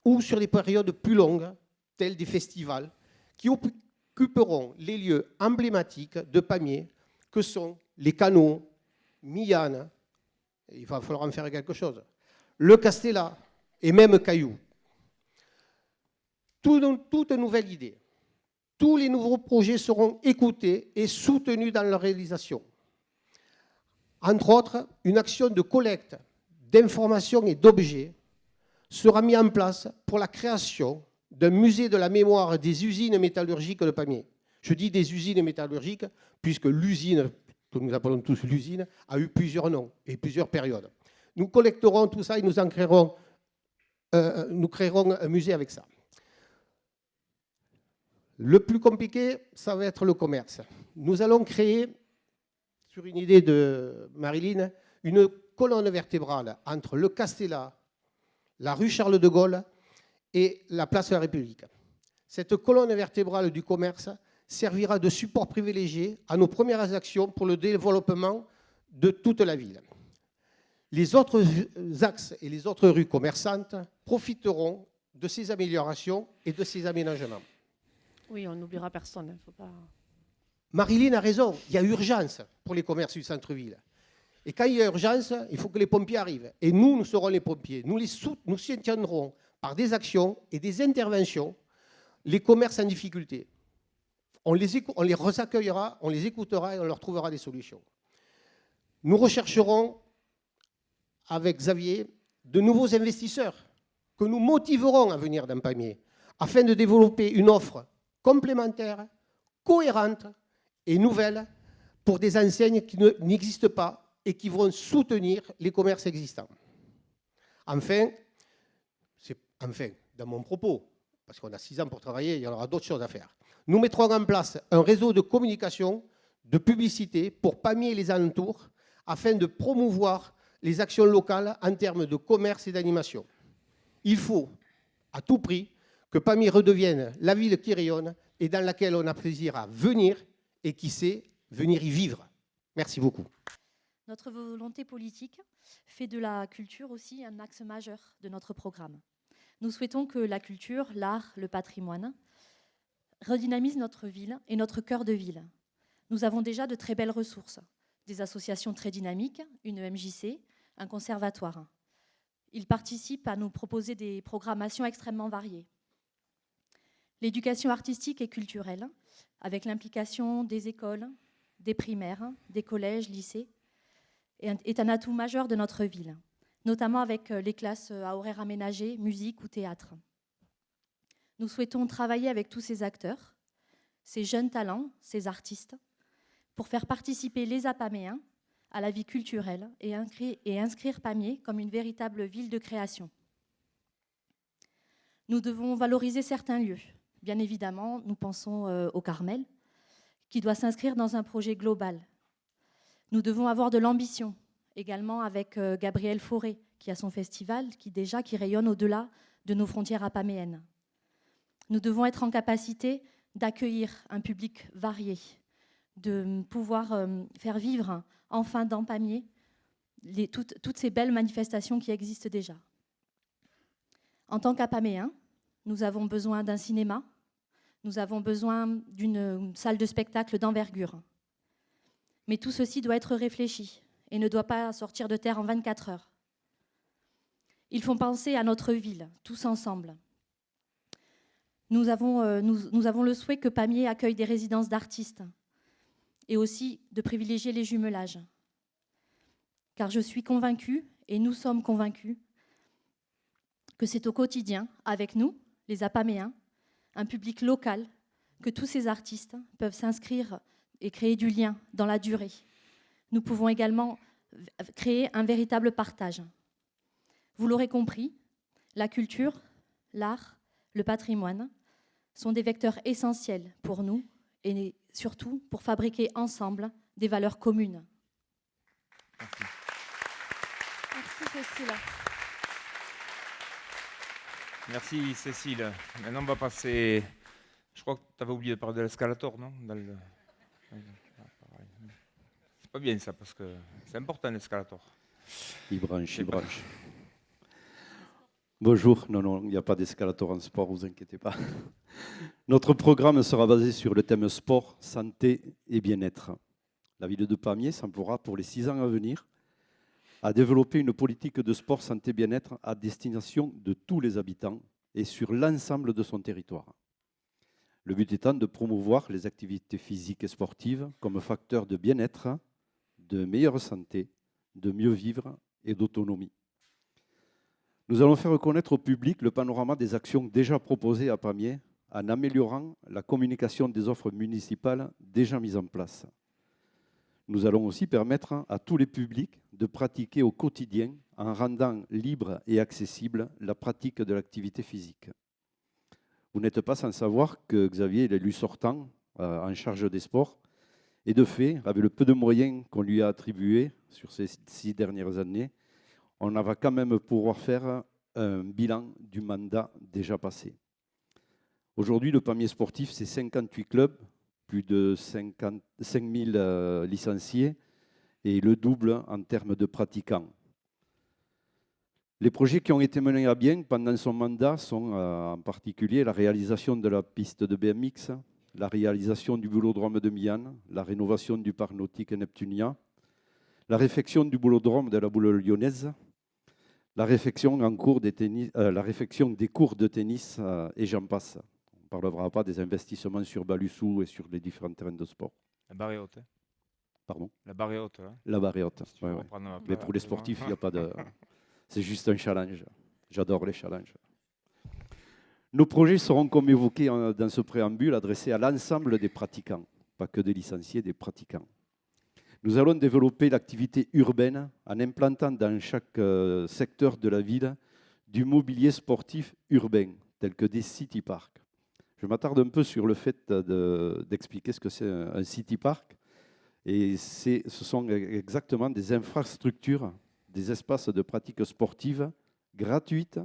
ou sur des périodes plus longues, telles des festivals, qui occuperont les lieux emblématiques de Pamiers, que sont les canaux, Millane, il va falloir en faire quelque chose, le Castellat et même Cailloux. Toute nouvelle idée, tous les nouveaux projets seront écoutés et soutenus dans leur réalisation. Entre autres, une action de collecte d'informations et d'objets sera mise en place pour la création d'un musée de la mémoire des usines métallurgiques de Pamiers. Je dis des usines métallurgiques puisque l'usine, que nous appelons tous l'usine, a eu plusieurs noms et plusieurs périodes. Nous collecterons tout ça et nous créerons un musée avec ça. Le plus compliqué, ça va être le commerce. Nous allons créer, sur une idée de Marilyn, une colonne vertébrale entre le Castellat, la rue Charles de Gaulle et la place de la République. Cette colonne vertébrale du commerce servira de support privilégié à nos premières actions pour le développement de toute la ville. Les autres axes et les autres rues commerçantes profiteront de ces améliorations et de ces aménagements. Oui, on n'oubliera personne. Hein, faut pas... Marilyn a raison, il y a urgence pour les commerces du centre-ville. Et quand il y a urgence, il faut que les pompiers arrivent. Et nous serons les pompiers. Nous soutiendrons par des actions et des interventions les commerces en difficulté. On les accueillera, on les écoutera et on leur trouvera des solutions. Nous rechercherons, avec Xavier, de nouveaux investisseurs que nous motiverons à venir dans Pamiers afin de développer une offre complémentaire, cohérente et nouvelle pour des enseignes qui n'existent pas et qui vont soutenir les commerces existants. Enfin, dans mon propos, parce qu'on a 6 ans pour travailler, il y en aura d'autres choses à faire. Nous mettrons en place un réseau de communication, de publicité pour Pamiers et les alentours, afin de promouvoir les actions locales en termes de commerce et d'animation. Il faut, à tout prix, que Pamiers redevienne la ville qui rayonne et dans laquelle on a plaisir à venir et qui sait venir y vivre. Merci beaucoup. Notre volonté politique fait de la culture aussi un axe majeur de notre programme. Nous souhaitons que la culture, l'art, le patrimoine redynamisent notre ville et notre cœur de ville. Nous avons déjà de très belles ressources, des associations très dynamiques, une MJC, un conservatoire. Ils participent à nous proposer des programmations extrêmement variées. L'éducation artistique et culturelle, avec l'implication des écoles, des primaires, des collèges, lycées, est un atout majeur de notre ville, notamment avec les classes à horaires aménagés, musique ou théâtre. Nous souhaitons travailler avec tous ces acteurs, ces jeunes talents, ces artistes, pour faire participer les Apaméens à la vie culturelle et inscrire Pamiers comme une véritable ville de création. Nous devons valoriser certains lieux. Bien évidemment, nous pensons au Carmel, qui doit s'inscrire dans un projet global. Nous devons avoir de l'ambition, également avec Gabriel Fauré, qui a son festival, qui rayonne au-delà de nos frontières apaméennes. Nous devons être en capacité d'accueillir un public varié, de pouvoir faire vivre enfin dans Pamiers toutes ces belles manifestations qui existent déjà. En tant qu'Apaméens, nous avons besoin d'un cinéma, nous avons besoin d'une salle de spectacle d'envergure. Mais tout ceci doit être réfléchi et ne doit pas sortir de terre en 24 heures. Il faut penser à notre ville, tous ensemble. Nous avons le souhait que Pamiers accueille des résidences d'artistes et aussi de privilégier les jumelages. Car je suis convaincue, et nous sommes convaincus, que c'est au quotidien, avec nous, les Apaméens, un public local, que tous ces artistes peuvent s'inscrire et créer du lien dans la durée. Nous pouvons également créer un véritable partage. Vous l'aurez compris, la culture, l'art, le patrimoine sont des vecteurs essentiels pour nous et surtout pour fabriquer ensemble des valeurs communes. Merci Cécile. Merci Cécile. Maintenant, on va passer. Je crois que tu avais oublié de parler de l'escalator, non? C'est pas bien ça, parce que c'est important l'escalator. Il branche. Bonjour, non, il n'y a pas d'escalator en sport, vous inquiétez pas. Notre programme sera basé sur le thème sport, santé et bien-être. La ville de Pamiers s'emploiera pour les 6 ans à venir à développer une politique de sport, santé, bien-être à destination de tous les habitants et sur l'ensemble de son territoire. Le but étant de promouvoir les activités physiques et sportives comme facteur de bien-être, de meilleure santé, de mieux vivre et d'autonomie. Nous allons faire connaître au public le panorama des actions déjà proposées à Pamiers en améliorant la communication des offres municipales déjà mises en place. Nous allons aussi permettre à tous les publics de pratiquer au quotidien en rendant libre et accessible la pratique de l'activité physique. Vous n'êtes pas sans savoir que Xavier est l'élu sortant en charge des sports et de fait, avec le peu de moyens qu'on lui a attribués sur ces 6 dernières années, on va quand même pouvoir faire un bilan du mandat déjà passé. Aujourd'hui, le Pamiers sportif, c'est 58 clubs, plus de 5 000 licenciés et le double en termes de pratiquants. Les projets qui ont été menés à bien pendant son mandat sont en particulier la réalisation de la piste de BMX, la réalisation du boulodrome de Miane, la rénovation du parc nautique Neptunia, la réfection du boulodrome de la Boule lyonnaise, la réfection des cours de tennis et j'en passe. On ne parlera pas des investissements sur Balussou et sur les différents terrains de sport. La barre est haute. Hein. Pardon? La barre est haute. Hein. La barre est haute. Si Ouais. Mais pour les sportifs, il n'y a pas de... C'est juste un challenge. J'adore les challenges. Nos projets seront, comme évoqué dans ce préambule, adressés à l'ensemble des pratiquants, pas que des licenciés, des pratiquants. Nous allons développer l'activité urbaine en implantant dans chaque secteur de la ville du mobilier sportif urbain, tel que des city parks. Je m'attarde un peu sur le fait d'expliquer ce que c'est un city park. Et ce sont exactement des infrastructures, des espaces de pratique sportive gratuites,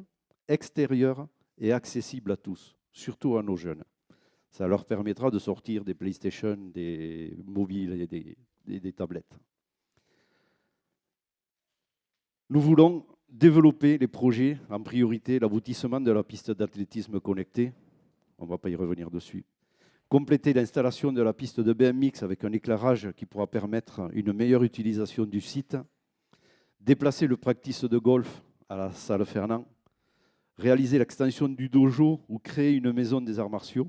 extérieures et accessibles à tous, surtout à nos jeunes. Ça leur permettra de sortir des PlayStation, des mobiles et des tablettes. Nous voulons développer les projets, en priorité l'aboutissement de la piste d'athlétisme connectée. On ne va pas y revenir dessus. Compléter l'installation de la piste de BMX avec un éclairage qui pourra permettre une meilleure utilisation du site. Déplacer le practice de golf à la salle Fernand. Réaliser l'extension du dojo ou créer une maison des arts martiaux.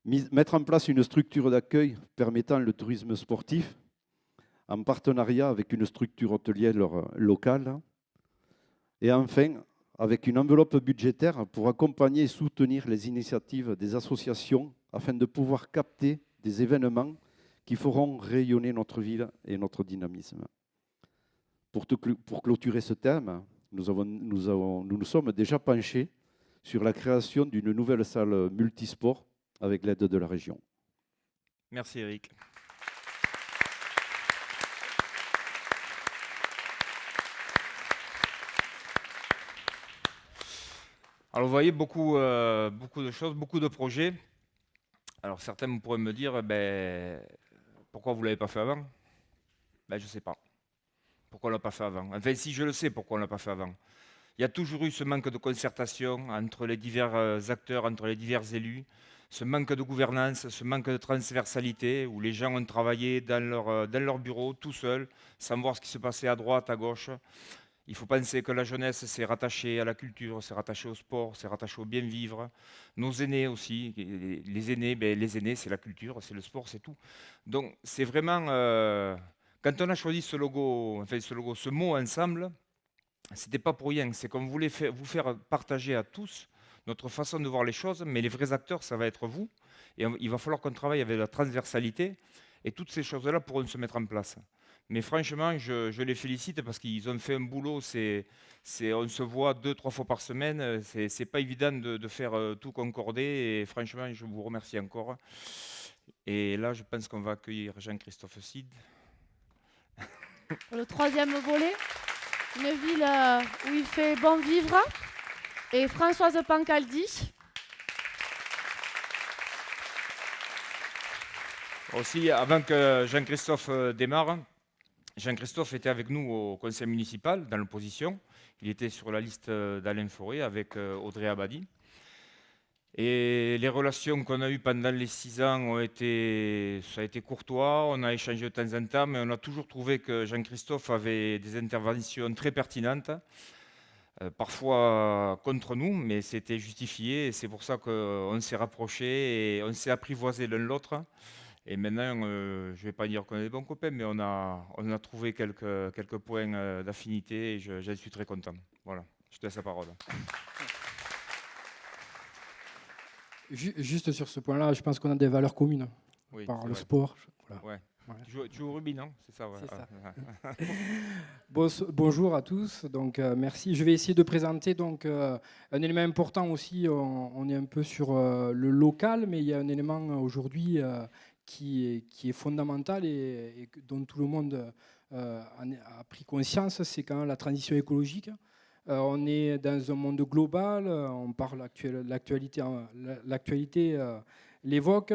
Mettre en place une structure d'accueil permettant le tourisme sportif en partenariat avec une structure hôtelière locale. Et enfin, avec une enveloppe budgétaire pour accompagner et soutenir les initiatives des associations afin de pouvoir capter des événements qui feront rayonner notre ville et notre dynamisme. Pour clôturer ce thème, nous nous sommes déjà penchés sur la création d'une nouvelle salle multisport avec l'aide de la région. Merci Eric. Alors vous voyez beaucoup de choses, beaucoup de projets. Alors certains vous pourraient me dire, pourquoi vous ne l'avez pas fait avant? Je ne sais pas. Pourquoi on ne l'a pas fait avant? Enfin si, je le sais pourquoi on ne l'a pas fait avant. Il y a toujours eu ce manque de concertation entre les divers acteurs, entre les divers élus, ce manque de gouvernance, ce manque de transversalité, où les gens ont travaillé dans leur bureau, tout seuls, sans voir ce qui se passait à droite, à gauche. Il faut penser que la jeunesse, c'est rattaché à la culture, c'est rattaché au sport, c'est rattaché au bien vivre. Nos aînés aussi, les aînés, c'est la culture, c'est le sport, c'est tout. Donc c'est vraiment, quand on a choisi ce logo, ce mot ensemble, c'était pas pour rien. C'est qu'on voulait vous faire partager à tous notre façon de voir les choses, mais les vrais acteurs, ça va être vous. Et il va falloir qu'on travaille avec la transversalité, et toutes ces choses-là pourront se mettre en place. Mais franchement, je les félicite parce qu'ils ont fait un boulot. On se voit 2-3 fois par semaine. C'est pas évident de faire tout concorder. Et franchement, je vous remercie encore. Et là, je pense qu'on va accueillir Jean-Christophe Cid. Pour le troisième volet, une ville où il fait bon vivre. Et Françoise Pancaldi. Aussi, avant que Jean-Christophe démarre, Jean-Christophe était avec nous au conseil municipal, dans l'opposition. Il était sur la liste d'Alain Fauré avec Audrey Abadi. Et les relations qu'on a eues pendant les 6 ans ça a été courtois, on a échangé de temps en temps, mais on a toujours trouvé que Jean-Christophe avait des interventions très pertinentes, parfois contre nous, mais c'était justifié. Et c'est pour ça qu'on s'est rapprochés et on s'est apprivoisés l'un l'autre. Et maintenant, je ne vais pas dire qu'on est des bons copains, mais on a trouvé quelques points d'affinité et j'en suis très content. Voilà, je te laisse la parole. Juste sur ce point-là, je pense qu'on a des valeurs communes Oui, par c'est le vrai. sport. Voilà. Ouais. Ouais. Tu joues au rugby, non? C'est ça, ouais. C'est ça. Ah. Bonjour à tous. Donc, merci. Je vais essayer de présenter donc, un élément important aussi. On est un peu sur le local, mais il y a un élément aujourd'hui qui est fondamental et dont tout le monde a pris conscience, c'est quand même la transition écologique. On est dans un monde global, on parle l'actualité l'évoque.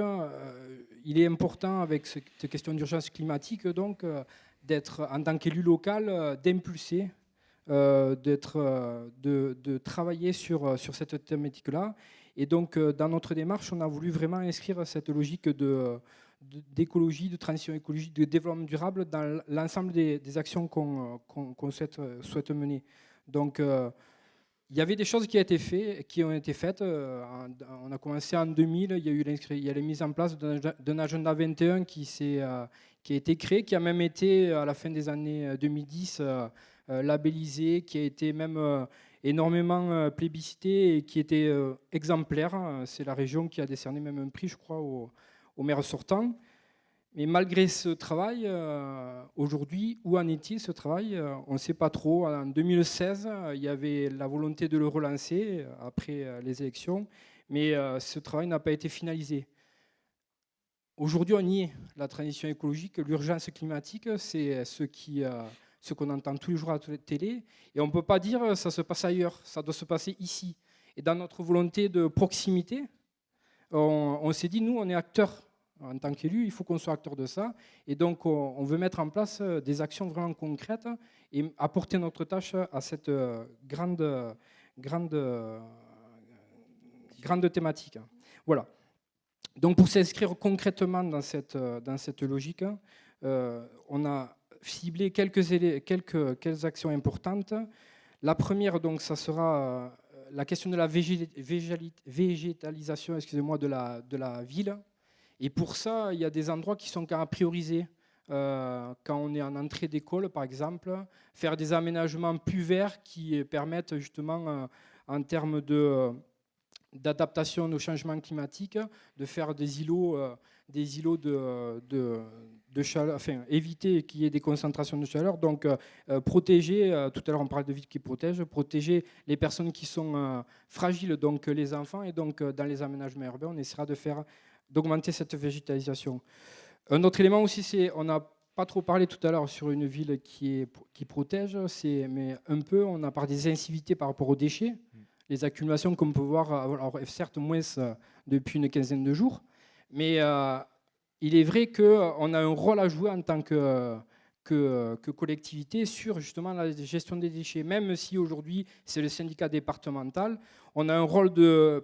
Il est important avec cette question d'urgence climatique donc d'être en tant qu'élu local, d'impulser, de travailler sur cette thématique-là. Et donc dans notre démarche, on a voulu vraiment inscrire cette logique d'écologie, de transition écologique, de développement durable dans l'ensemble des actions qu'on souhaite mener. Donc, il y avait des choses qui ont été faites. On a commencé en 2000, il y a la mise en place d'un agenda 21 qui a été créé, qui a même été, à la fin des années 2010, labellisé, qui a été même énormément plébiscité et qui était exemplaire. C'est la région qui a décerné même un prix, je crois, au maire sortant. Mais malgré ce travail, aujourd'hui, où en est-il ce travail? On ne sait pas trop. En 2016, il y avait la volonté de le relancer après les élections, mais ce travail n'a pas été finalisé. Aujourd'hui, on y est. La transition écologique, l'urgence climatique, c'est ce qu'on entend tous les jours à la télé. Et on ne peut pas dire que ça se passe ailleurs, ça doit se passer ici. Et dans notre volonté de proximité, on s'est dit, nous, on est acteurs. En tant qu'élu, il faut qu'on soit acteur de ça. Et donc, on veut mettre en place des actions vraiment concrètes et apporter notre tâche à cette grande thématique. Voilà. Donc, pour s'inscrire concrètement dans cette logique, on a ciblé quelques actions importantes. La première, donc, ça sera la question de la végétalisation, de la ville. Et pour ça, il y a des endroits qui sont quand même à prioriser. Quand on est en entrée d'école, par exemple, faire des aménagements plus verts qui permettent justement, en termes d'adaptation au changement climatique, de faire des îlots de chaleur, enfin éviter qu'il y ait des concentrations de chaleur, donc protéger, tout à l'heure on parlait de villes qui protègent, protéger les personnes qui sont fragiles, donc les enfants, et donc dans les aménagements urbains, on essaiera d'augmenter cette végétalisation. Un autre élément aussi, c'est, on n'a pas trop parlé tout à l'heure sur une ville qui protège, mais un peu, on a parlé des incivilités par rapport aux déchets, les accumulations qu'on peut voir, alors certes moins depuis une quinzaine de jours, mais il est vrai qu'on a un rôle à jouer en tant que collectivité sur justement la gestion des déchets. Même si aujourd'hui c'est le syndicat départemental, on a un rôle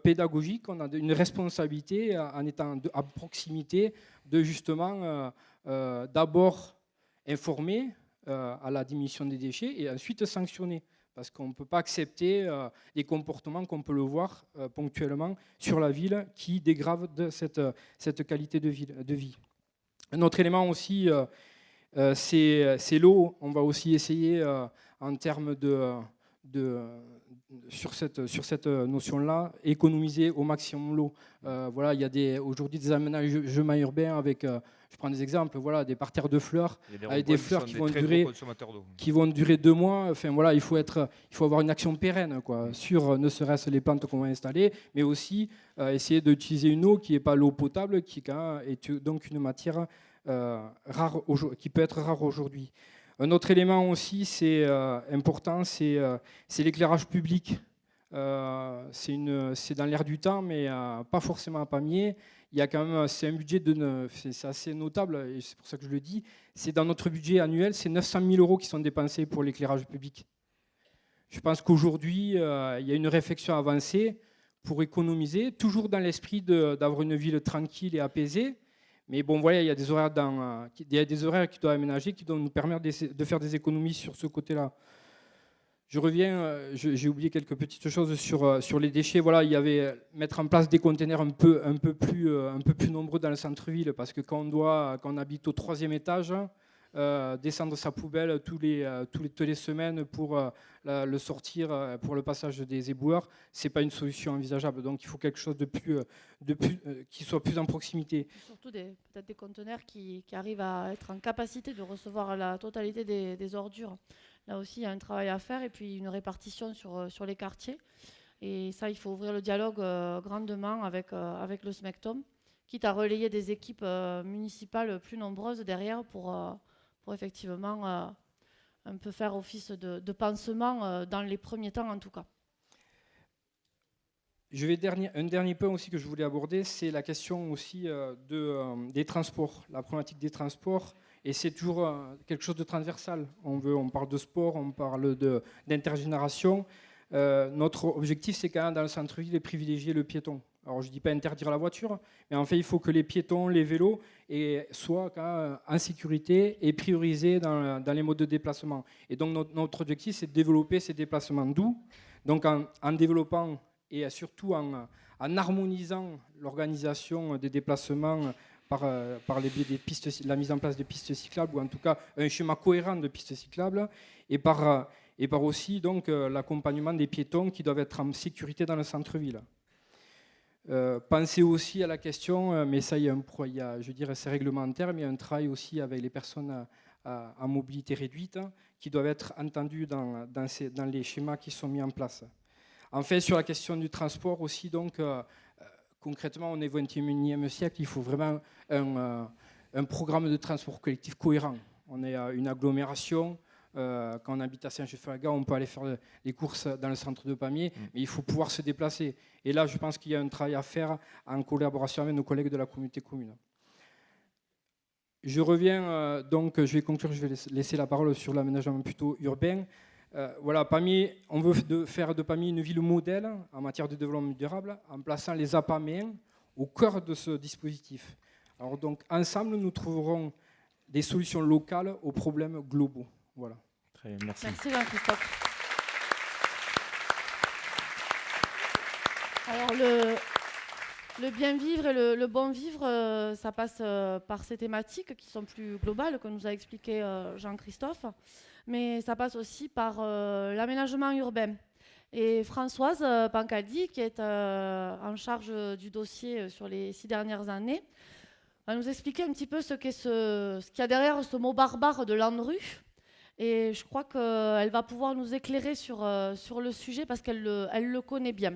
pédagogique, on a une responsabilité en étant à proximité de justement d'abord informer à la diminution des déchets et ensuite sanctionner. Parce qu'on ne peut pas accepter des comportements qu'on peut le voir ponctuellement sur la ville qui dégradent cette qualité de vie. Un autre élément aussi, c'est l'eau. On va aussi essayer en termes sur cette notion-là, économiser au maximum l'eau. Voilà, il y a aujourd'hui des aménagements urbains avec, je prends des exemples, voilà, des parterres de fleurs, avec des fleurs qui vont durer 2 mois. Enfin, voilà, il faut avoir une action pérenne, quoi, sur ne serait-ce les plantes qu'on va installer, mais aussi essayer d'utiliser une eau qui n'est pas l'eau potable, qui est donc une matière rare, qui peut être rare aujourd'hui. Un autre élément aussi, c'est important, c'est l'éclairage public. C'est dans l'air du temps, mais pas forcément à Pamiers. Il y a quand même, c'est un budget c'est assez notable, et c'est pour ça que je le dis. C'est dans notre budget annuel, c'est 900 000 € qui sont dépensés pour l'éclairage public. Je pense qu'aujourd'hui, il y a une réflexion avancée pour économiser, toujours dans l'esprit d'avoir une ville tranquille et apaisée. Mais bon, voilà, il y a des horaires qui doivent aménager, qui doivent nous permettre de faire des économies sur ce côté-là. Je reviens, j'ai oublié quelques petites choses sur les déchets. Voilà, il y avait mettre en place des containers un peu plus nombreux dans le centre-ville, parce que quand on habite au 3e étage, descendre sa poubelle toutes les semaines pour le sortir pour le passage des éboueurs, c'est pas une solution envisageable. Donc il faut quelque chose qui soit plus en proximité. Surtout peut-être des conteneurs qui arrivent à être en capacité de recevoir la totalité des ordures. Là aussi, il y a un travail à faire et puis une répartition sur les quartiers. Et ça, il faut ouvrir le dialogue grandement avec le SMECTOM, quitte à relayer des équipes municipales plus nombreuses derrière pour effectivement un peu faire office de pansement dans les premiers temps en tout cas. Un dernier point aussi que je voulais aborder, c'est la question aussi des transports, la problématique des transports. Et c'est toujours quelque chose de transversal. On parle de sport, on parle d'intergénération. Notre objectif, c'est quand même dans le centre-ville de privilégier le piéton. Alors je ne dis pas interdire la voiture, mais en fait, il faut que les piétons, les vélos soient quand même en sécurité et priorisés dans les modes de déplacement. Et donc notre objectif, c'est de développer ces déplacements doux. Donc en développant et surtout en harmonisant l'organisation des déplacements par les biais des pistes, la mise en place de pistes cyclables, ou en tout cas un schéma cohérent de pistes cyclables, et par aussi donc l'accompagnement des piétons qui doivent être en sécurité dans le centre-ville. Pensez aussi à la question, mais ça, je dirais c'est réglementaire, mais il y a un travail aussi avec les personnes à mobilité réduite qui doivent être entendues dans les schémas qui sont mis en place. Enfin, sur la question du transport aussi, donc, concrètement, on est au XXIe siècle, il faut vraiment un programme de transport collectif cohérent. On est une agglomération. Quand on habite à Saint-Just-Falaga, on peut aller faire les courses dans le centre de Pamiers, mais il faut pouvoir se déplacer. Et là, je pense qu'il y a un travail à faire en collaboration avec nos collègues de la communauté commune. Je reviens, donc je vais conclure, je vais laisser la parole sur l'aménagement plutôt urbain. Voilà, Pamiers, on veut faire de Pamiers une ville modèle en matière de développement durable en plaçant les APAMEens au cœur de ce dispositif. Alors donc, ensemble, nous trouverons des solutions locales aux problèmes globaux. Voilà. Très bien, merci. Merci Jean-Christophe. Alors le bien vivre et le bon vivre, ça passe par ces thématiques qui sont plus globales, que nous a expliqué Jean-Christophe, mais ça passe aussi par l'aménagement urbain. Et Françoise Pancaldi, qui est en charge du dossier sur les 6 dernières années, va nous expliquer un petit peu ce qu'il y a derrière ce mot barbare de l'ANRU. Et je crois qu'elle va pouvoir nous éclairer sur le sujet parce qu'elle le connaît bien.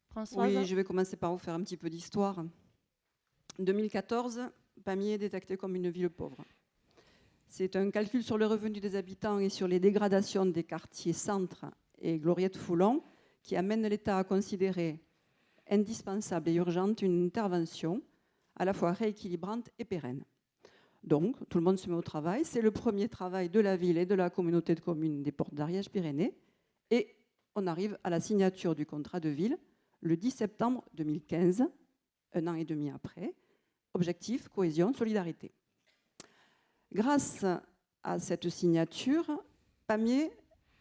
Françoise ? Oui, je vais commencer par vous faire un petit peu d'histoire. En 2014, Pamiers est détecté comme une ville pauvre. C'est un calcul sur le revenu des habitants et sur les dégradations des quartiers centre et Gloriette-Foulon qui amène l'État à considérer indispensable et urgente une intervention à la fois rééquilibrante et pérenne. Donc, tout le monde se met au travail. C'est le premier travail de la ville et de la communauté de communes des Portes d'Ariège-Pyrénées. Et on arrive à la signature du contrat de ville le 10 septembre 2015, un an et demi après. Objectif, cohésion, solidarité. Grâce à cette signature, Pamiers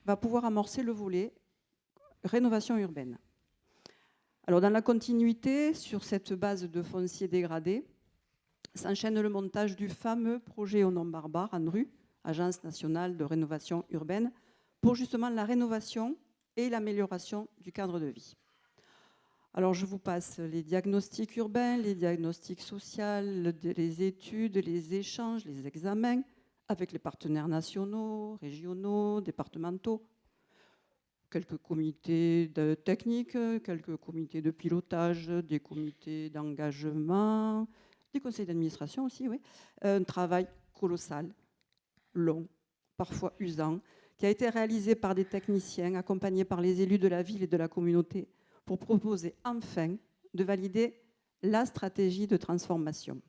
va pouvoir amorcer le volet rénovation urbaine. Alors, dans la continuité, sur cette base de foncier dégradé, s'enchaîne le montage du fameux projet au nom barbare, ANRU, Agence nationale de rénovation urbaine, pour justement la rénovation et l'amélioration du cadre de vie. Alors, je vous passe les diagnostics urbains, les diagnostics sociaux, les études, les échanges, les examens avec les partenaires nationaux, régionaux, départementaux, quelques comités techniques, quelques comités de pilotage, des comités d'engagement, des conseils d'administration aussi, oui. Un travail colossal, long, parfois usant, qui a été réalisé par des techniciens accompagnés par les élus de la ville et de la communauté pour proposer enfin de valider la stratégie de transformation.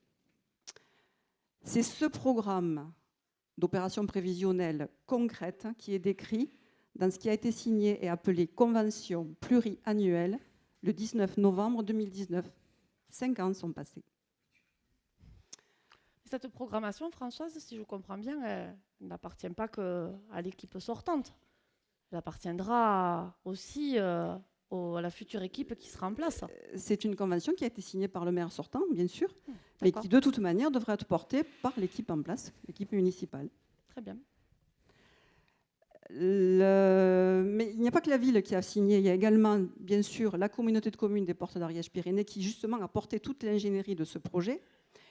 C'est ce programme d'opération prévisionnelle concrète qui est décrit dans ce qui a été signé et appelé Convention pluriannuelle le 19 novembre 2019. 5 ans sont passés. Cette programmation, Françoise, si je comprends bien, elle n'appartient pas qu'à l'équipe sortante. Elle appartiendra aussi à la future équipe qui sera en place. C'est une convention qui a été signée par le maire sortant, bien sûr, mais D'accord. qui de toute manière devrait être portée par l'équipe en place, l'équipe municipale. Très bien. Mais il n'y a pas que la ville qui a signé, il y a également, bien sûr, la communauté de communes des Portes d'Ariège-Pyrénées qui, justement, a porté toute l'ingénierie de ce projet.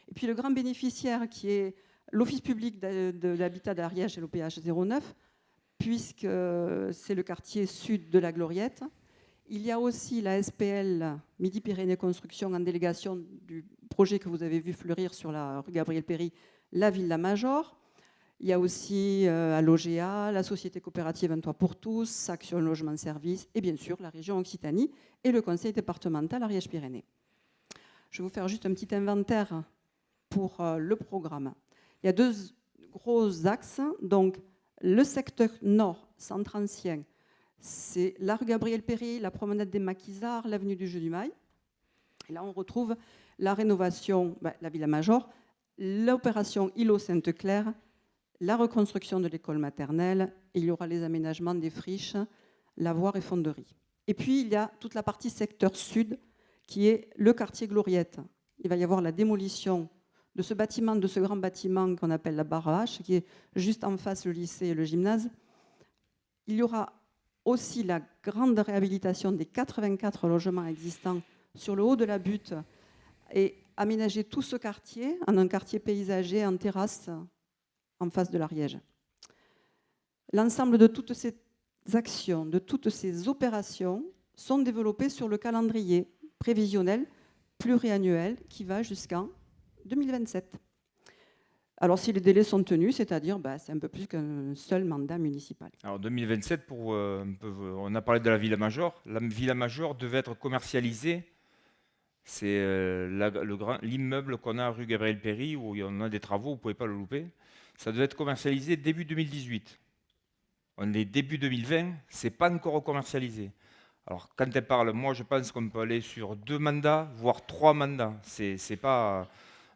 Et puis le grand bénéficiaire qui est l'Office public de l'habitat d'Ariège et l'OPH 09, puisque c'est le quartier sud de la Gloriette. Il y a aussi la SPL Midi-Pyrénées Construction en délégation du projet que vous avez vu fleurir sur la rue Gabriel-Péry, la Villa Major. Il y a aussi à l'OGA, la Société coopérative Un Toit pour tous, Action Logement Service et bien sûr la région Occitanie et le conseil départemental Ariège-Pyrénées. Je vais vous faire juste un petit inventaire pour le programme. Il y a 2 gros axes. Donc, le secteur nord, centre ancien, c'est la rue Gabriel-Péry, la promenade des Maquisards, l'avenue du Jeu du Mail. Et là, on retrouve la rénovation, la Villa Major, l'opération Îlot Sainte-Claire, la reconstruction de l'école maternelle, et il y aura les aménagements des friches, lavoirs et fonderies. Et puis, il y a toute la partie secteur sud, qui est le quartier Gloriette. Il va y avoir la démolition de ce bâtiment, de ce grand bâtiment qu'on appelle la Barre H, qui est juste en face le lycée et le gymnase. Il y aura aussi la grande réhabilitation des 84 logements existants sur le haut de la butte et aménager tout ce quartier en un quartier paysager en terrasse en face de l'Ariège. L'ensemble de toutes ces actions, de toutes ces opérations sont développées sur le calendrier prévisionnel pluriannuel qui va jusqu'en 2027. Alors si les délais sont tenus, c'est-à-dire c'est un peu plus qu'un seul mandat municipal. Alors 2027, on a parlé de la Villa Major. La Villa Major devait être commercialisée. C'est l'immeuble qu'on a rue Gabriel-Péry où il y en a des travaux, vous ne pouvez pas le louper. Ça devait être commercialisé début 2018. On est début 2020, ce n'est pas encore commercialisé. Alors quand elle parle, moi je pense qu'on peut aller sur 2 mandats, voire 3 mandats. C'est pas...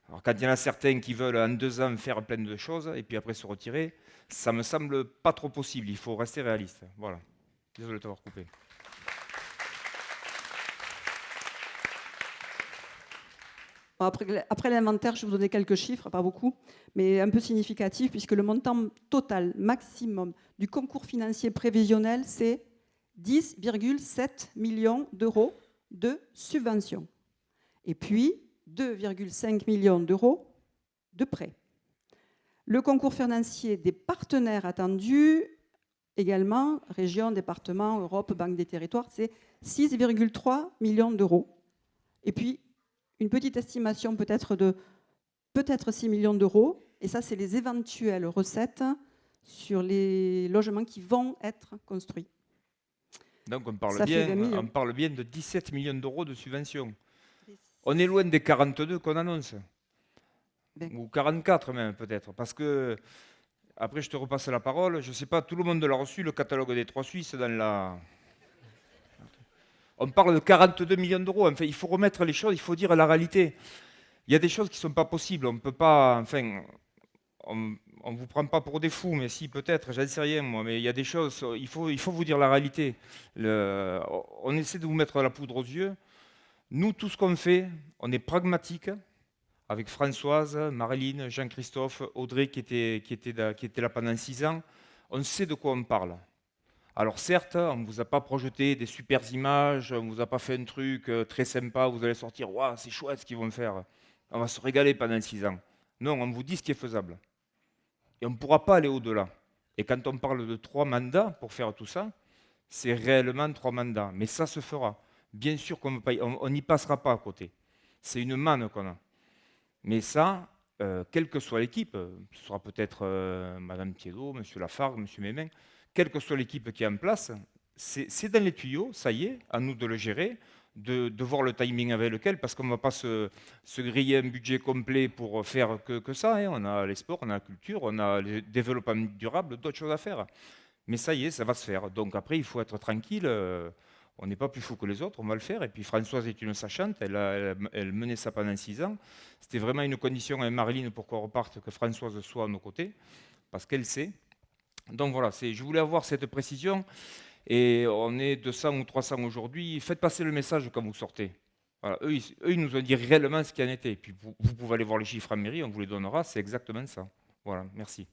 Alors quand il y en a certains qui veulent en 2 ans faire plein de choses et puis après se retirer, ça me semble pas trop possible. Il faut rester réaliste. Voilà. Désolé de t'avoir coupé. Après l'inventaire, je vais vous donner quelques chiffres, pas beaucoup, mais un peu significatifs, puisque le montant total maximum du concours financier prévisionnel, c'est 10,7 millions d'euros de subventions. Et puis, 2,5 millions d'euros de prêts. Le concours financier des partenaires attendus, également, région, département, Europe, Banque des territoires, c'est 6,3 millions d'euros. Et puis, une petite estimation peut-être de 6 millions d'euros, et ça, c'est les éventuelles recettes sur les logements qui vont être construits. Donc on parle bien de 17 millions d'euros de subventions. On est loin des 42 qu'on annonce. Ben. ou 44 même peut-être, parce que, après je te repasse la parole, je ne sais pas, tout le monde l'a reçu, le catalogue des 3 Suisses dans la... On parle de 42 millions d'euros, enfin il faut remettre les choses, il faut dire la réalité. Il y a des choses qui ne sont pas possibles, on ne peut pas, enfin, on ne vous prend pas pour des fous, mais si peut-être, j'en sais rien moi, mais il y a des choses, il faut vous dire la réalité. On essaie de vous mettre la poudre aux yeux. Nous, tout ce qu'on fait, on est pragmatique, avec Françoise, Marilyn, Jean-Christophe, Audrey qui était là pendant 6 ans. On sait de quoi on parle. Alors certes, on ne vous a pas projeté des super images, on ne vous a pas fait un truc très sympa, vous allez sortir, waouh, c'est chouette ce qu'ils vont faire, on va se régaler pendant 6 ans. Non, on vous dit ce qui est faisable. Et on ne pourra pas aller au-delà. Et quand on parle de 3 mandats pour faire tout ça, c'est réellement 3 mandats. Mais ça se fera. Bien sûr qu'on n'y passera pas à côté. C'est une manne qu'on a. Mais ça, quelle que soit l'équipe, ce sera peut-être Madame Thiédot, Monsieur Lafargue, Monsieur Mémin, quelle que soit l'équipe qui est en place, c'est dans les tuyaux, ça y est, à nous de le gérer, de voir le timing avec lequel, parce qu'on ne va pas se griller un budget complet pour faire que ça. Hein. On a les sports, on a la culture, on a le développement durable, d'autres choses à faire. Mais ça y est, ça va se faire. Donc après, il faut être tranquille. On n'est pas plus fou que les autres, on va le faire. Et puis Françoise est une sachante, elle menait ça pendant 6 ans. C'était vraiment une condition avec Marilyn pour qu'on reparte, que Françoise soit à nos côtés, parce qu'elle sait. Donc voilà, je voulais avoir cette précision. Et on est 200 ou 300 aujourd'hui. Faites passer le message quand vous sortez. Voilà, eux, ils nous ont dit réellement ce qu'il en était. Et puis vous pouvez aller voir les chiffres en mairie, on vous les donnera, c'est exactement ça. Voilà, merci.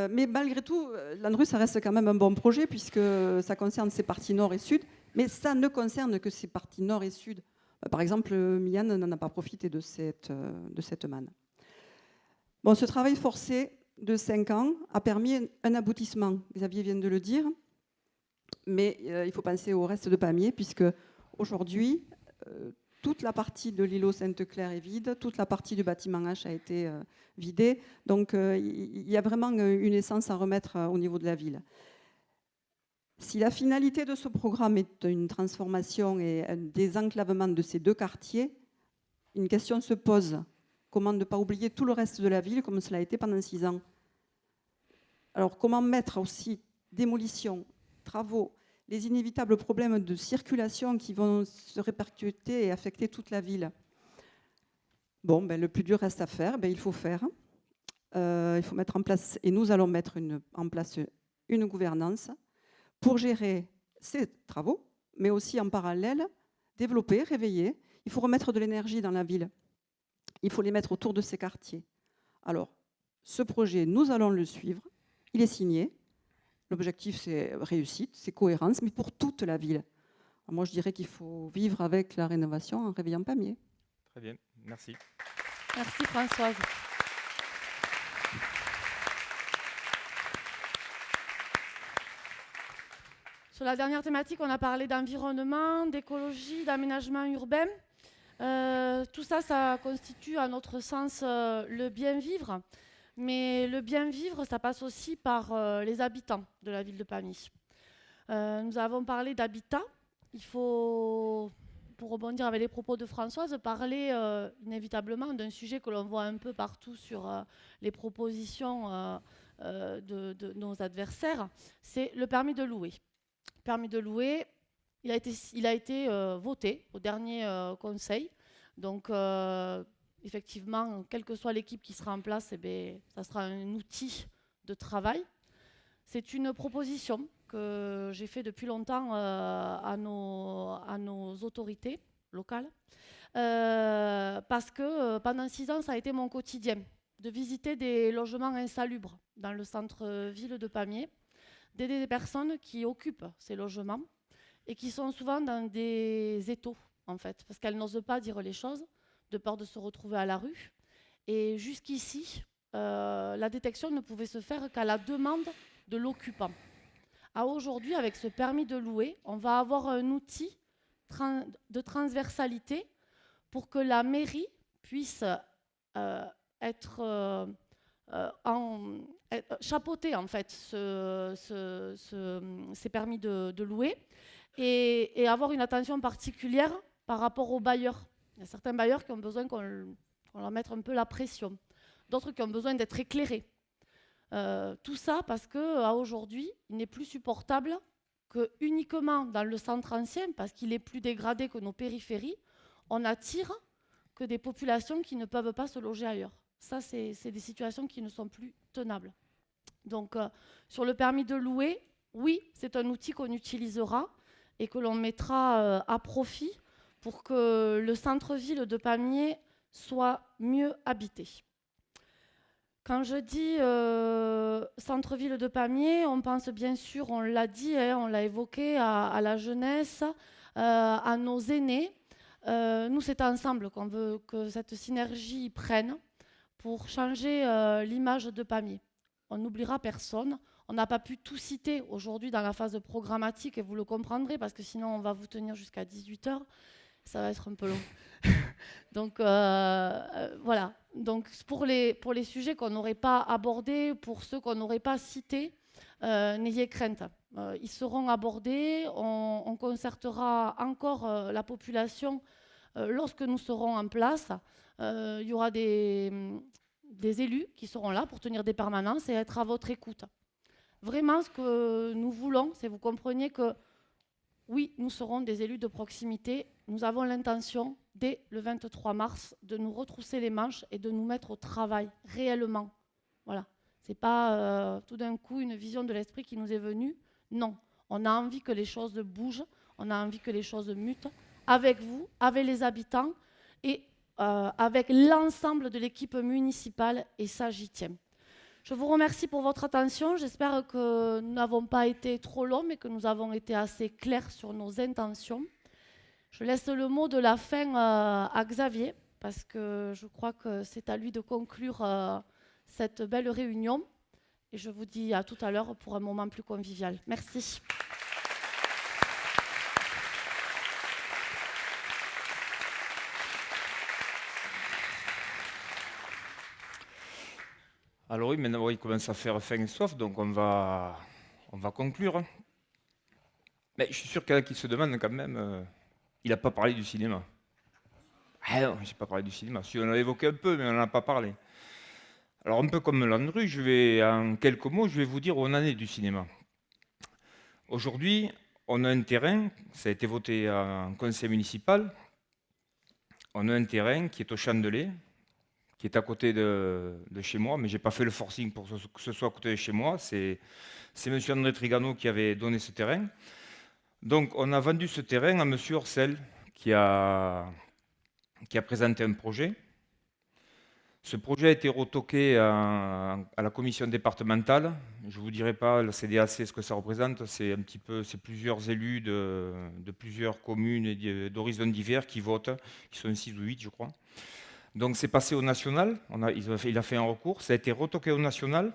Mais malgré tout, l'ANRU, ça reste quand même un bon projet puisque ça concerne ses parties nord et sud, mais ça ne concerne que ses parties nord et sud. Par exemple, Mian n'en a pas profité de cette manne. Bon, ce travail forcé de 5 ans a permis un aboutissement. Xavier vient de le dire, mais il faut penser au reste de Pamiers puisque aujourd'hui, toute la partie de l'îlot Sainte-Claire est vide, toute la partie du bâtiment H a été vidée. Donc il y a vraiment une essence à remettre au niveau de la ville. Si la finalité de ce programme est une transformation et un désenclavement de ces 2 quartiers, une question se pose. Comment ne pas oublier tout le reste de la ville comme cela a été pendant 6 ans? Alors comment mettre aussi démolition, travaux, les inévitables problèmes de circulation qui vont se répercuter et affecter toute la ville. Bon, le plus dur reste à faire, il faut faire. Il faut mettre en place, et nous allons mettre en place une gouvernance pour gérer ces travaux, mais aussi en parallèle, développer, réveiller. Il faut remettre de l'énergie dans la ville. Il faut les mettre autour de ces quartiers. Alors, ce projet, nous allons le suivre. Il est signé. L'objectif, c'est réussite, c'est cohérence, mais pour toute la ville. Alors moi, je dirais qu'il faut vivre avec la rénovation en réveillant Pamiers. Très bien, merci. Merci Françoise. Sur la dernière thématique, on a parlé d'environnement, d'écologie, d'aménagement urbain. Tout ça, ça constitue à notre sens le bien vivre. Mais le bien vivre, ça passe aussi par les habitants de la ville de Pamiers. Nous avons parlé d'habitat. Il faut, pour rebondir avec les propos de Françoise, parler inévitablement d'un sujet que l'on voit un peu partout sur les propositions de nos adversaires, c'est le permis de louer. Le permis de louer, il a été voté au dernier conseil. Donc, effectivement, quelle que soit l'équipe qui sera en place, ça sera un outil de travail. C'est une proposition que j'ai faite depuis longtemps à nos autorités locales, parce que pendant 6 ans, ça a été mon quotidien, de visiter des logements insalubres dans le centre-ville de Pamiers, d'aider des personnes qui occupent ces logements et qui sont souvent dans des étaux, en fait, parce qu'elles n'osent pas dire les choses, de peur de se retrouver à la rue. Et jusqu'ici, la détection ne pouvait se faire qu'à la demande de l'occupant. À aujourd'hui, avec ce permis de louer, on va avoir un outil de transversalité pour que la mairie puisse être chapeauter en fait ces permis de louer et avoir une attention particulière par rapport aux bailleurs. Il y a certains bailleurs qui ont besoin qu'on leur mette un peu la pression, d'autres qui ont besoin d'être éclairés. Tout ça parce qu'à aujourd'hui, il n'est plus supportable que uniquement dans le centre ancien, parce qu'il est plus dégradé que nos périphéries, on attire que des populations qui ne peuvent pas se loger ailleurs. Ça, c'est des situations qui ne sont plus tenables. Donc, sur le permis de louer, oui, c'est un outil qu'on utilisera et que l'on mettra à profit pour que le centre-ville de Pamiers soit mieux habité. Quand je dis centre-ville de Pamiers, on pense bien sûr, on l'a dit, on l'a évoqué, à la jeunesse, à nos aînés. Nous, c'est ensemble qu'on veut que cette synergie prenne pour changer l'image de Pamiers. On n'oubliera personne. On n'a pas pu tout citer aujourd'hui dans la phase programmatique, et vous le comprendrez, parce que sinon on va vous tenir jusqu'à 18h. Ça va être un peu long. Donc voilà. Donc pour les sujets qu'on n'aurait pas abordés, pour ceux qu'on n'aurait pas cités, n'ayez crainte. Ils seront abordés. On concertera encore la population lorsque nous serons en place. Il y aura des élus qui seront là pour tenir des permanences et être à votre écoute. Vraiment, ce que nous voulons, c'est que vous compreniez que oui, nous serons des élus de proximité. Nous avons l'intention, dès le 23 mars, de nous retrousser les manches et de nous mettre au travail, réellement. Voilà. Ce n'est pas tout d'un coup une vision de l'esprit qui nous est venue. Non. On a envie que les choses bougent, on a envie que les choses mutent, avec vous, avec les habitants et avec l'ensemble de l'équipe municipale, et ça, j'y tiens. Je vous remercie pour votre attention. J'espère que nous n'avons pas été trop longs, mais que nous avons été assez clairs sur nos intentions. Je laisse le mot de la fin à Xavier, parce que je crois que c'est à lui de conclure cette belle réunion. Et je vous dis à tout à l'heure pour un moment plus convivial. Merci. Alors oui, maintenant il commence à faire faim et soif, donc on va conclure. Mais je suis sûr qu'il y en a qui se demandent quand même, il n'a pas parlé du cinéma. Ah non, je n'ai pas parlé du cinéma. Si on l'a évoqué un peu, mais on n'en a pas parlé. Alors un peu comme Landru, en quelques mots, je vais vous dire où on en est du cinéma. Aujourd'hui, on a un terrain, ça a été voté en conseil municipal, on a un terrain qui est au Chandelet, qui est à côté de chez moi, mais je n'ai pas fait le forcing pour que ce soit à côté de chez moi. C'est M. André Trigano qui avait donné ce terrain. Donc on a vendu ce terrain à M. Orcel, qui a présenté un projet. Ce projet a été retoqué à la commission départementale. Je ne vous dirai pas la CDAC ce que ça représente. C'est plusieurs élus de plusieurs communes et d'horizons divers qui votent, qui sont 6 ou 8 je crois. Donc c'est passé au national, il a fait un recours, ça a été retoqué au national,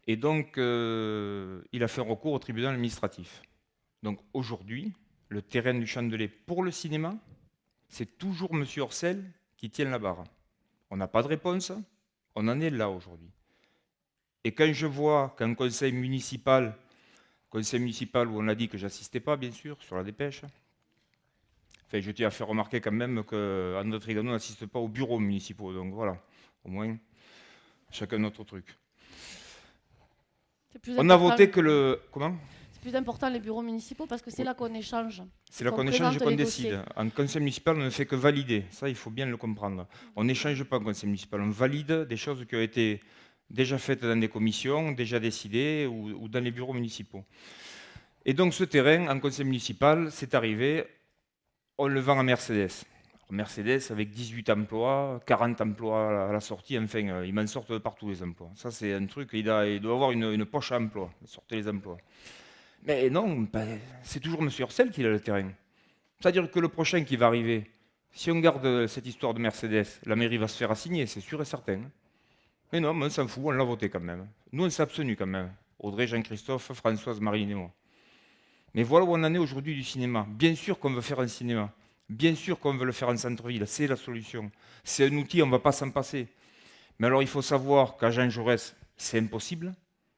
et donc il a fait un recours au tribunal administratif. Donc aujourd'hui, le terrain du Chandelet pour le cinéma, c'est toujours M. Orcel qui tient la barre. On n'a pas de réponse, on en est là aujourd'hui. Et quand je vois qu'un conseil municipal où on a dit que j'assistais pas, bien sûr, sur la dépêche, enfin, je tiens à faire remarquer quand même qu'André Trigano n'assiste pas aux bureaux municipaux. Donc voilà, au moins, chacun notre truc. On a voté que le... Comment ? C'est plus important les bureaux municipaux parce que c'est là qu'on échange. C'est là qu'on échange et qu'on décide. En conseil municipal, on ne fait que valider. Ça, il faut bien le comprendre. On n'échange pas en conseil municipal. On valide des choses qui ont été déjà faites dans des commissions, déjà décidées ou dans les bureaux municipaux. Et donc ce terrain, en conseil municipal, c'est arrivé... On le vend à Mercedes. Mercedes avec 18 emplois, 40 emplois à la sortie, enfin, ils m'en sortent de partout les emplois. Ça, c'est un truc, il doit avoir une poche à emploi, sortez les emplois. Mais non, c'est toujours M. Orcel qui a le terrain. C'est-à-dire que le prochain qui va arriver, si on garde cette histoire de Mercedes, la mairie va se faire assigner, c'est sûr et certain. Mais non, on s'en fout, on l'a voté quand même. Nous, on s'est abstenus quand même. Audrey, Jean-Christophe, Françoise, Marine et moi. Mais voilà où on en est aujourd'hui du cinéma. Bien sûr qu'on veut faire un cinéma. Bien sûr qu'on veut le faire en centre-ville. C'est la solution. C'est un outil, on ne va pas s'en passer. Mais alors, il faut savoir qu'à Jean Jaurès, c'est impossible.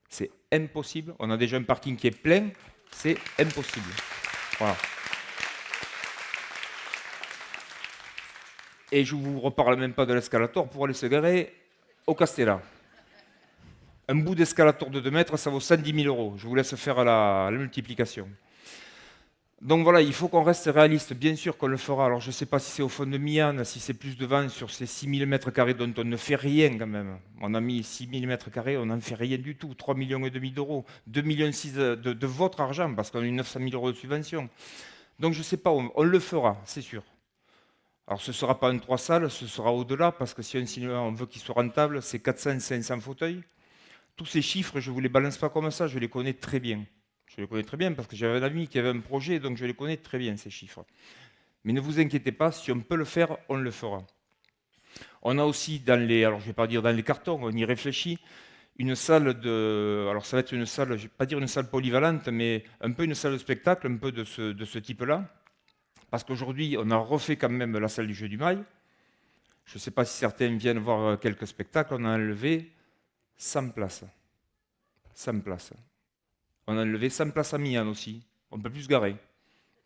C'est impossible. On a déjà un parking qui est plein. C'est impossible. Voilà. Et je ne vous reparle même pas de l'escalator pour aller se garer au Castella. Un bout d'escalator de 2 mètres, ça vaut 110 000 euros. Je vous laisse faire la multiplication. Donc voilà, il faut qu'on reste réaliste. Bien sûr qu'on le fera. Alors je ne sais pas si c'est au fond de Miane, si c'est plus devant sur ces 6 000 mètres carrés dont on ne fait rien quand même. On a mis 6 000 mètres carrés, on n'en fait rien du tout. 3,5 millions d'euros, 2,6 millions de votre argent parce qu'on a eu 900 000 euros de subvention. Donc je ne sais pas, on le fera, c'est sûr. Alors ce ne sera pas en 3 salles, ce sera au-delà parce que si un cinéma on veut qu'il soit rentable, c'est 400-500 fauteuils. Tous ces chiffres, je ne vous les balance pas comme ça, je les connais très bien. Je les connais très bien parce que j'avais un ami qui avait un projet, donc je les connais très bien, ces chiffres. Mais ne vous inquiétez pas, si on peut le faire, on le fera. On a aussi dans les, alors je ne vais pas dire dans les cartons, on y réfléchit, une salle de, alors ça va être une salle, je ne vais pas dire une salle polyvalente, mais un peu une salle de spectacle, un peu de ce type-là. Parce qu'aujourd'hui, on a refait quand même la salle du jeu du mail. Je ne sais pas si certains viennent voir quelques spectacles, on a enlevé 100 places. 100 places. On a enlevé 100 places à Milan aussi. On ne peut plus se garer.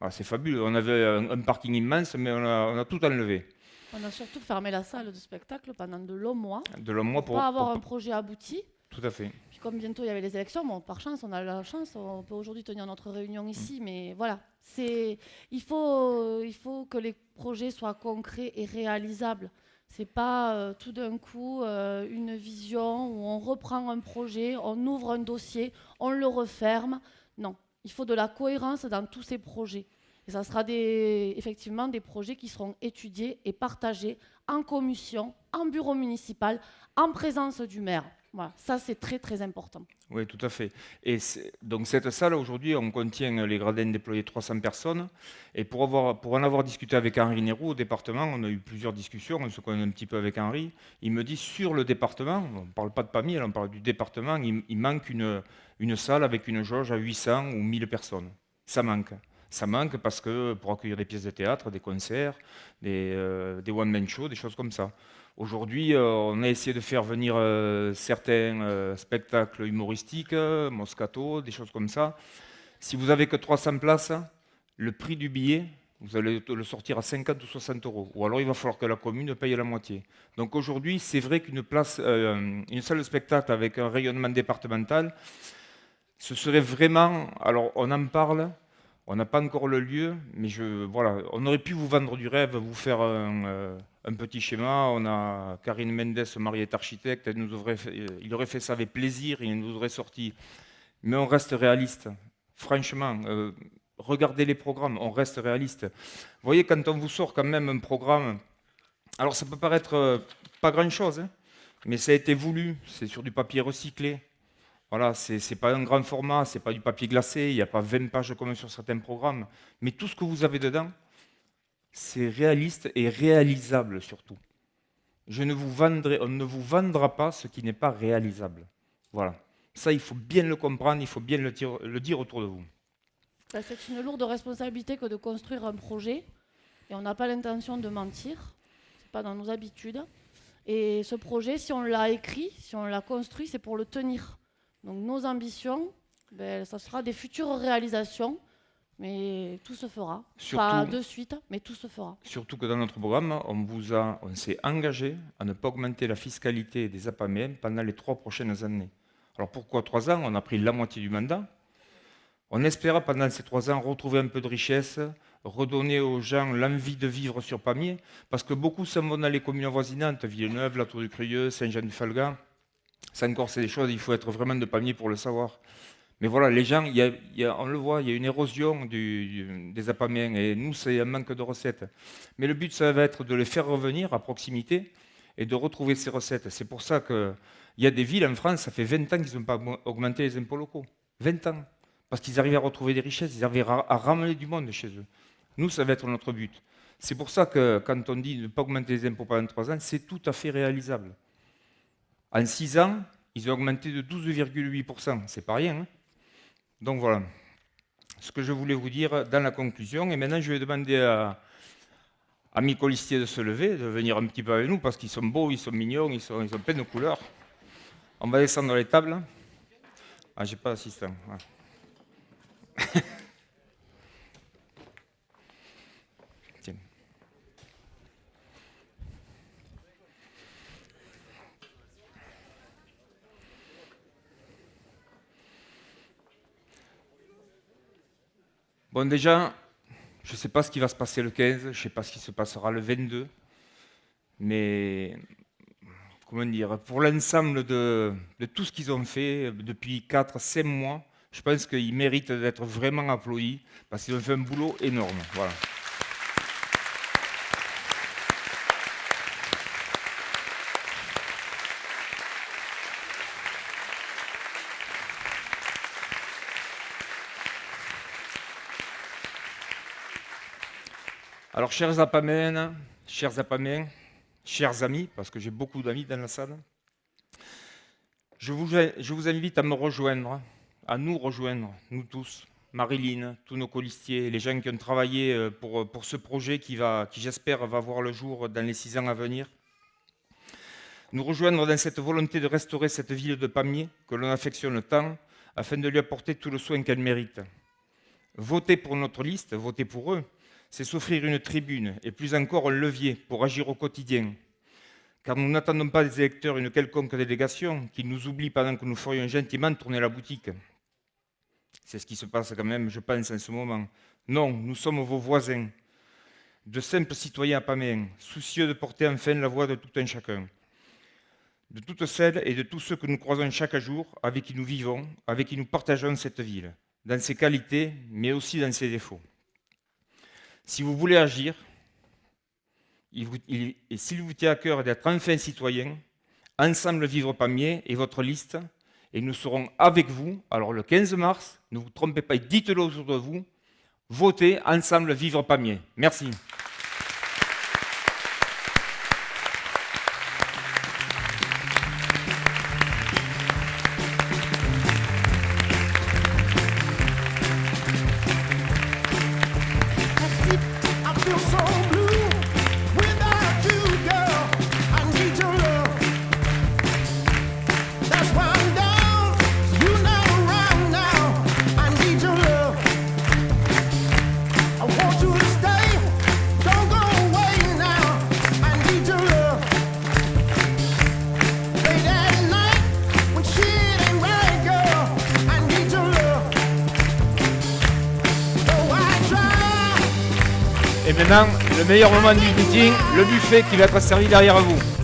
Ah, c'est fabuleux. On avait un parking immense, mais on a tout enlevé. On a surtout fermé la salle de spectacle pendant de longs mois. De longs mois pour pas avoir un projet abouti. Tout à fait. Puis comme bientôt il y avait les élections, bon, par chance, on a la chance, on peut aujourd'hui tenir notre réunion ici, mais voilà. Il faut que les projets soient concrets et réalisables. C'est pas tout d'un coup une vision où on reprend un projet, on ouvre un dossier, on le referme. Non, il faut de la cohérence dans tous ces projets. Et ça sera effectivement des projets qui seront étudiés et partagés en commission, en bureau municipal, en présence du maire. Voilà, ça c'est très très important. Oui, tout à fait. Et donc cette salle, aujourd'hui, on contient les gradins déployés 300 personnes. Et pour en avoir discuté avec Henri Nérou au département, on a eu plusieurs discussions, on se connaît un petit peu avec Henri. Il me dit, sur le département, on ne parle pas de Pamiers, on parle du département, il manque une salle avec une jauge à 800 ou 1000 personnes. Ça manque. Ça manque parce que pour accueillir des pièces de théâtre, des concerts, des one-man shows, des choses comme ça. Aujourd'hui, on a essayé de faire venir certains spectacles humoristiques, Moscato, des choses comme ça. Si vous n'avez que 300 places, le prix du billet, vous allez le sortir à 50 ou 60 euros. Ou alors il va falloir que la commune paye la moitié. Donc aujourd'hui, c'est vrai qu'une une salle de spectacle avec un rayonnement départemental, ce serait vraiment... Alors on en parle... On n'a pas encore le lieu, mais voilà, on aurait pu vous vendre du rêve, vous faire un petit schéma. On a Karine Mendes, son mari est architecte, il aurait fait ça avec plaisir, il nous aurait sorti. Mais on reste réaliste, franchement. Regardez les programmes, on reste réaliste. Vous voyez, quand on vous sort quand même un programme, alors ça peut paraître pas grand-chose, hein, mais ça a été voulu, c'est sur du papier recyclé. Voilà, c'est pas un grand format, c'est pas du papier glacé, il n'y a pas 20 pages comme sur certains programmes. Mais tout ce que vous avez dedans, c'est réaliste et réalisable surtout. On ne vous vendra pas ce qui n'est pas réalisable. Voilà. Ça, il faut bien le comprendre, il faut bien le dire autour de vous. C'est une lourde responsabilité que de construire un projet. Et on n'a pas l'intention de mentir. Ce n'est pas dans nos habitudes. Et ce projet, si on l'a écrit, si on l'a construit, c'est pour le tenir. Donc nos ambitions, ça sera des futures réalisations, mais tout se fera. Pas de suite, mais tout se fera. Surtout que dans notre programme, on s'est engagé à ne pas augmenter la fiscalité des APAMM pendant les 3 prochaines années. Alors pourquoi 3 ans? On a pris la moitié du mandat. On espère pendant ces 3 ans retrouver un peu de richesse, redonner aux gens l'envie de vivre sur Pamiers, parce que beaucoup s'en vont dans les communes avoisinantes, Villeneuve, La Tour-du-Crieux, Saint-Jean-du-Falgan. Ça encore, c'est des choses, il faut être vraiment de Pamiers pour le savoir. Mais voilà, les gens, on le voit, il y a une érosion des APAMiens, et nous, c'est un manque de recettes. Mais le but, ça va être de les faire revenir à proximité et de retrouver ces recettes. C'est pour ça qu'il y a des villes en France, ça fait 20 ans qu'ils n'ont pas augmenté les impôts locaux. 20 ans. Parce qu'ils arrivent à retrouver des richesses, ils arrivent à ramener du monde chez eux. Nous, ça va être notre but. C'est pour ça que quand on dit ne pas augmenter les impôts pendant 3 ans, c'est tout à fait réalisable. En 6 ans, ils ont augmenté de 12,8%. C'est pas rien. Hein. Donc voilà ce que je voulais vous dire dans la conclusion. Et maintenant, je vais demander amis colistiers de se lever, de venir un petit peu avec nous, parce qu'ils sont beaux, ils sont mignons, ils sont pleins de couleurs. On va descendre les tables. Ah, j'ai pas d'assistant. Ouais. Tiens. Bon, déjà, je ne sais pas ce qui va se passer le 15, je ne sais pas ce qui se passera le 22, mais comment dire, pour l'ensemble de tout ce qu'ils ont fait depuis 4-5 mois, je pense qu'ils méritent d'être vraiment applaudis parce qu'ils ont fait un boulot énorme. Voilà. Alors, chers Apamènes, chers Apamèens, chers amis, parce que j'ai beaucoup d'amis dans la salle, je vous invite à me rejoindre, à nous rejoindre, nous tous, Marilyn, tous nos colistiers, les gens qui ont travaillé pour ce projet qui j'espère, va voir le jour dans les 6 ans à venir. Nous rejoindre dans cette volonté de restaurer cette ville de Pamiers, que l'on affectionne tant, afin de lui apporter tout le soin qu'elle mérite. Voter pour notre liste, voter pour eux, c'est s'offrir une tribune et plus encore un levier pour agir au quotidien. Car nous n'attendons pas des électeurs une quelconque délégation qui nous oublie pendant que nous ferions gentiment tourner la boutique. C'est ce qui se passe quand même, je pense, en ce moment. Non, nous sommes vos voisins, de simples citoyens apamèens, soucieux de porter enfin la voix de tout un chacun, de toutes celles et de tous ceux que nous croisons chaque jour, avec qui nous vivons, avec qui nous partageons cette ville, dans ses qualités, mais aussi dans ses défauts. Si vous voulez agir, et s'il vous tient à cœur d'être enfin citoyen, Ensemble Vivre Pamiers est votre liste, et nous serons avec vous. Alors le 15 mars, ne vous trompez pas, dites-le autour de vous, votez Ensemble Vivre Pamiers. Merci. Et maintenant, le meilleur moment du meeting, le buffet qui va être servi derrière vous.